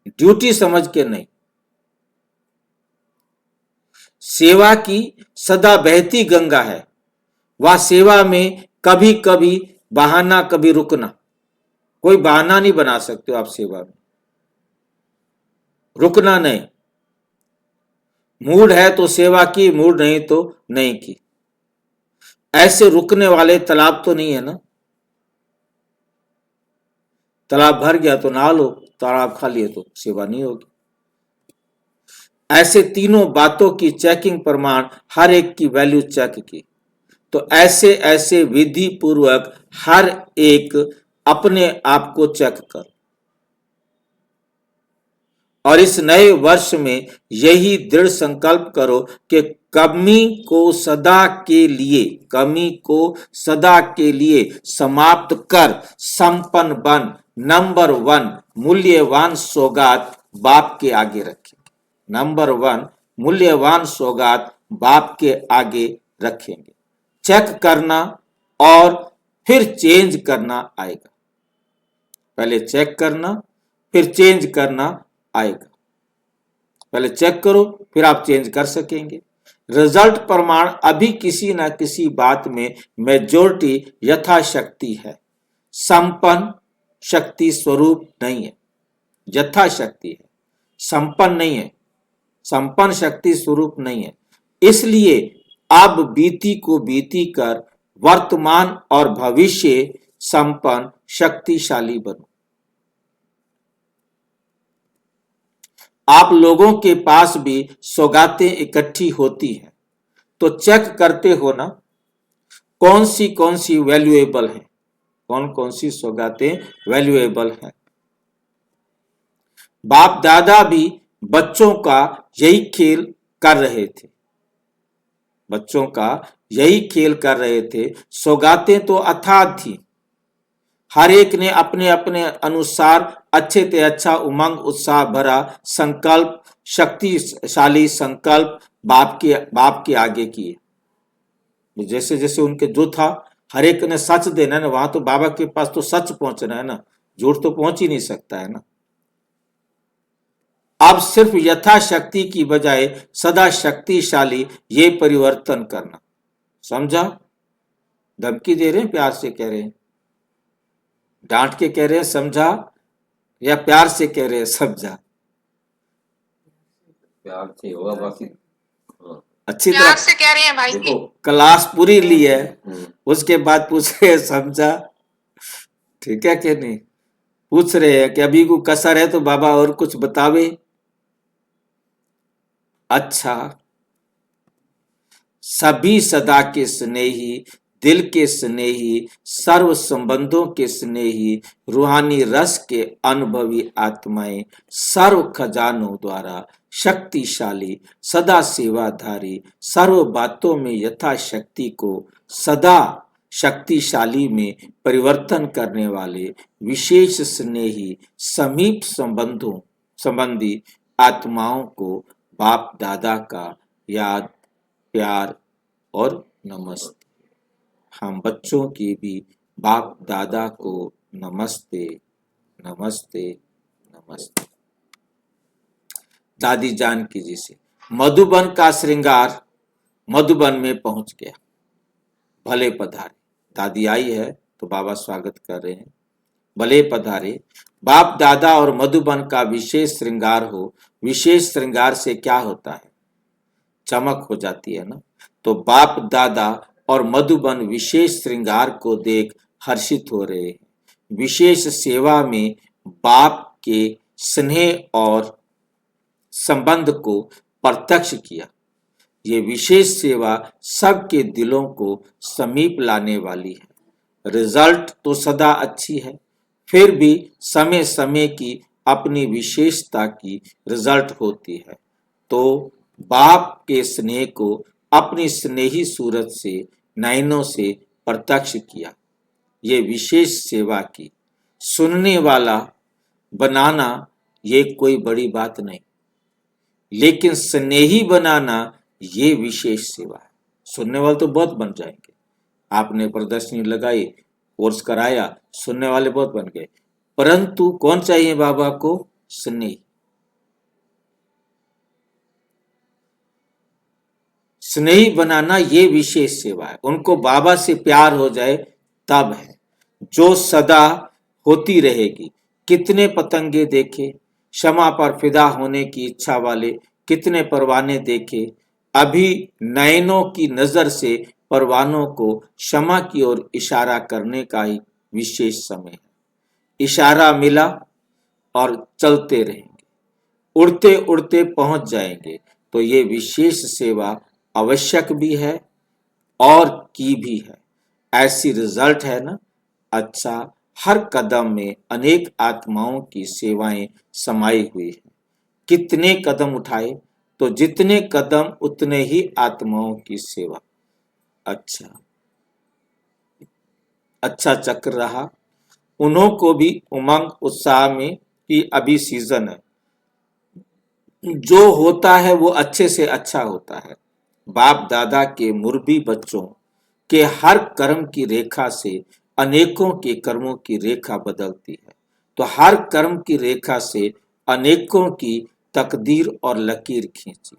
ड्यूटी समझ के नहीं। सेवा की सदा बहती गंगा है, वह सेवा में कभी कभी बहाना, कभी रुकना, कोई बहाना नहीं बना सकते हो आप सेवा में। रुकना नहीं, मूड है तो सेवा की, मूड नहीं तो नहीं की। ऐसे रुकने वाले तालाब तो नहीं है ना। तालाब भर गया तो नहा लो, तालाब खाली है तो सेवा नहीं होगी। ऐसे तीनों बातों की चेकिंग प्रमाण, हर एक की वैल्यू चेक की। तो ऐसे ऐसे विधि पूर्वक हर एक अपने आप को चेक करो। और इस नए वर्ष में यही दृढ़ संकल्प करो कि कमी को सदा के लिए समाप्त कर संपन्न बन नंबर 1 मूल्यवान सौगात बाप के आगे रखेंगे। नंबर 1 मूल्यवान सौगात बाप के आगे रखेंगे। चेक करना और फिर चेंज करना आएगा। पहले चेक करना, फिर चेंज करना आएगा। पहले चेक करो, फिर आप चेंज कर सकेंगे। रिजल्ट प्रमाण अभी किसी ना किसी बात में मेजॉरिटी यथाशक्ति है, संपन्न शक्ति स्वरूप नहीं है। यथाशक्ति है, संपन्न नहीं है, संपन्न शक्ति स्वरूप नहीं है। इसलिए अब बीती को बीती कर वर्तमान और भविष्य संपन्न शक्तिशाली बनो। आप लोगों के पास भी सौगातें इकट्ठी होती हैं, तो चेक करते हो ना कौन सी वैल्यूएबल है, कौन सी सौगातें वैल्यूएबल हैं। बाप दादा भी बच्चों का यही खेल कर रहे थे, बच्चों का यही खेल कर रहे थे। सौगातें तो अथाह थी, हर एक ने अपने अपने अनुसार अच्छे से अच्छा उमंग उत्साह भरा संकल्प, शक्तिशाली संकल्प बाप के आगे किए। जैसे जैसे उनके जो था, हर एक ने सच देना है ना, वहां तो बाबा के पास तो सच पहुंचना है ना, झूठ तो पहुंच ही नहीं सकता है ना। अब सिर्फ यथाशक्ति की बजाय सदा शक्तिशाली ये परिवर्तन करना। समझा? धमकी दे रहे हैं, प्यार से कह रहे हैं, डांट के कह रहे हैं समझा, या प्यार से कह रहे हैं समझा? प्यार से होगा, बाकी अच्छी प्यार तरह से कह रहे हैं भाई जी। क्लास पूरी ली है, उसके बाद पूछ रहे हैं समझा। ठीक है कि नहीं? पूछ रहे हैं कि अभी को कसर है तो बाबा और कुछ बतावे। अच्छा, सभी सदा के स्नेही दिल के स्नेही, सर्व संबंधों के स्नेही, रूहानी रस के अनुभवी आत्माएं सर्व खजानों द्वारा शक्तिशाली, सदा सेवाधारी, सर्व बातों में यथाशक्ति को सदा शक्तिशाली में परिवर्तन करने वाले विशेष स्नेही समीप संबंधी आत्माओं को बाप दादा का याद, प्यार और नमस्ते। हम बच्चों की भी बाप दादा को नमस्ते नमस्ते नमस्ते। दादी जानकी जी से मधुबन का श्रृंगार मधुबन में पहुंच गया। भले पधारे। दादी आई है तो बाबा स्वागत कर रहे हैं। भले पधारे। बाप दादा और मधुबन का विशेष श्रृंगार हो। विशेष श्रृंगार से क्या होता है? चमक हो जाती है ना। तो बाप दादा और मधुबन विशेष श्रृंगार को देख हर्षित हो रहे हैं। विशेष सेवा में बाप के स्नेह और संबंध को प्रत्यक्ष किया। ये विशेष सेवा सबके दिलों को समीप लाने वाली है। रिजल्ट तो सदा अच्छी है, फिर भी समय समय की अपनी विशेषता की रिजल्ट होती है। तो बाप के स्नेह को अपनी स्नेही सूरत से नयनों से प्रत्यक्ष किया। ये विशेष सेवा की। सुनने वाला बनाना ये कोई बड़ी बात नहीं, लेकिन स्नेही बनाना ये विशेष सेवा है। सुनने वाले तो बहुत बन जाएंगे। आपने प्रदर्शनी लगाई, कोर्स कराया, सुनने वाले बहुत बन गए, परंतु कौन चाहिए बाबा को? स्नेही। स्नेही बनाना ये विशेष सेवा है। उनको बाबा से प्यार हो जाए तब है, जो सदा होती रहेगी। कितने पतंगे देखे, क्षमा पर फिदा होने की इच्छा वाले कितने परवाने देखे। अभी नयनों की नजर से परवानों को क्षमा की ओर इशारा करने का ही विशेष समय है। इशारा मिला और चलते रहेंगे, उड़ते उड़ते पहुंच जाएंगे। तो ये विशेष सेवा आवश्यक भी है और की भी है। ऐसी रिजल्ट है ना। अच्छा, हर कदम में अनेक आत्माओं की सेवाएं समाई हुई है। कितने कदम उठाए तो जितने कदम उतने ही आत्माओं की सेवा। अच्छा चक्र रहा। उन्हों को भी उमंग उत्साह में कि अभी सीजन है, जो होता है वो अच्छे से अच्छा होता है। बाप दादा के मुर्बी बच्चों के हर कर्म की रेखा से अनेकों के कर्मों की रेखा बदलती है। तो हर कर्म की रेखा से अनेकों की तकदीर और लकीर खींची।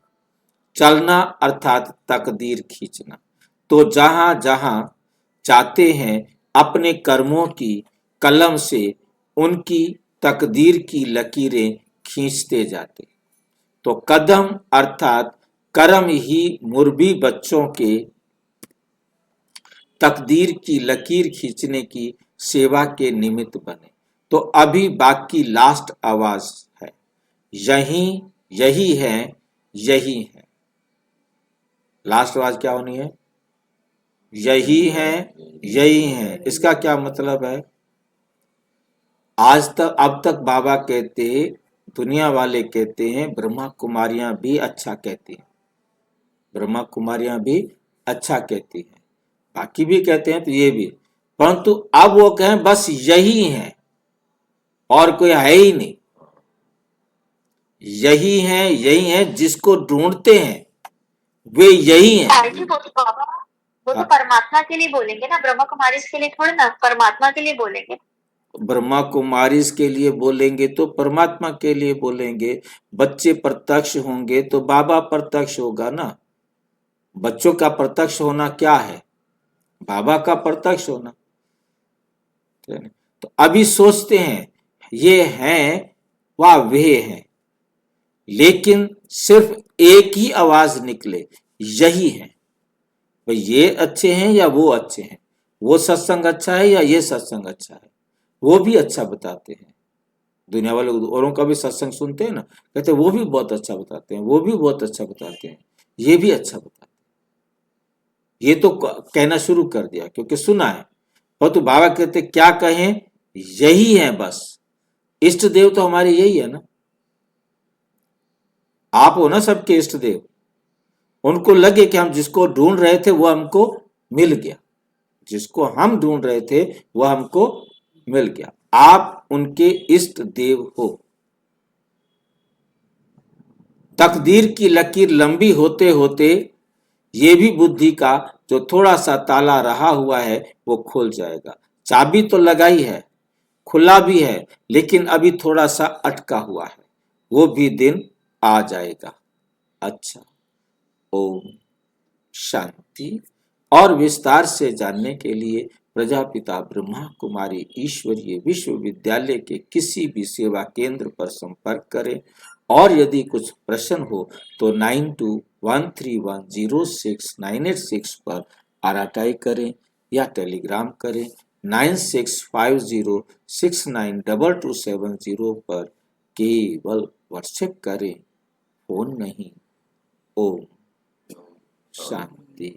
चलना अर्थात तकदीर खींचना। तो जहां जहां चाहते हैं अपने कर्मों की कलम से उनकी तकदीर की लकीरें खींचते जाते। तो कदम अर्थात कर्म ही मुर्बी बच्चों के तकदीर की लकीर खींचने की सेवा के निमित्त बने। तो अभी बाकी लास्ट आवाज है, यही है। लास्ट आवाज क्या होनी है? यही है। इसका क्या मतलब है? आज तक अब तक बाबा कहते, दुनिया वाले कहते हैं, ब्रह्मा कुमारियां भी अच्छा कहती हैं। ब्रह्मा कुमारियां भी अच्छा कहती हैं, बाकी भी कहते हैं, तो ये भी। परंतु अब वो कहें बस यही है और कोई है ही नहीं। यही है जिसको ढूंढते हैं वे यही है। वो तो परमात्मा के लिए बोलेंगे ना, ब्रह्मा कुमारी के लिए थोड़ी ना, परमात्मा के लिए बोलेंगे। ब्रह्मा कुमारी के लिए बोलेंगे तो परमात्मा के लिए बोलेंगे। बच्चे प्रत्यक्ष होंगे तो बाबा प्रत्यक्ष होगा ना। बच्चों का प्रत्यक्ष होना क्या है? बाबा का प्रत्यक्ष होना। तो अभी सोचते हैं ये हैं व वे हैं, लेकिन सिर्फ एक ही आवाज निकले, यही है। भाई ये अच्छे हैं या वो अच्छे हैं, वो सत्संग अच्छा है या ये सत्संग अच्छा है, वो भी अच्छा बताते हैं। दुनिया वाले औरों का भी सत्संग सुनते हैं ना, कहते हैं वो भी बहुत अच्छा बताते हैं, वो भी बहुत अच्छा बताते हैं, ये भी अच्छा बताते हैं। ये तो कहना शुरू कर दिया क्योंकि सुना है। और तो बाबा कहते क्या कहें, यही है बस। इष्ट देव तो हमारे यही है ना, आप हो ना सबके इष्ट देव। उनको लगे कि हम जिसको ढूंढ रहे थे वो हमको मिल गया, जिसको हम ढूंढ रहे थे वो हमको मिल गया। आप उनके इष्ट देव हो। तकदीर की लकीर लंबी होते होते ये भी बुद्धि का जो थोड़ा सा ताला रहा हुआ है वो खुल जाएगा। चाबी तो लगाई है, खुला भी है, लेकिन अभी थोड़ा सा अटका हुआ है, वो भी दिन आ जाएगा। अच्छा, ओम शांति। और विस्तार से जानने के लिए प्रजापिता ब्रह्मा कुमारी ईश्वरीय विश्वविद्यालय के किसी भी सेवा केंद्र पर संपर्क करें। और यदि कुछ प्रश्न हो तो 9213106986 पर आरटीआई करें या टेलीग्राम करें 9650692270 पर केवल व्हाट्सएप करें, फोन नहीं। ओम शांति।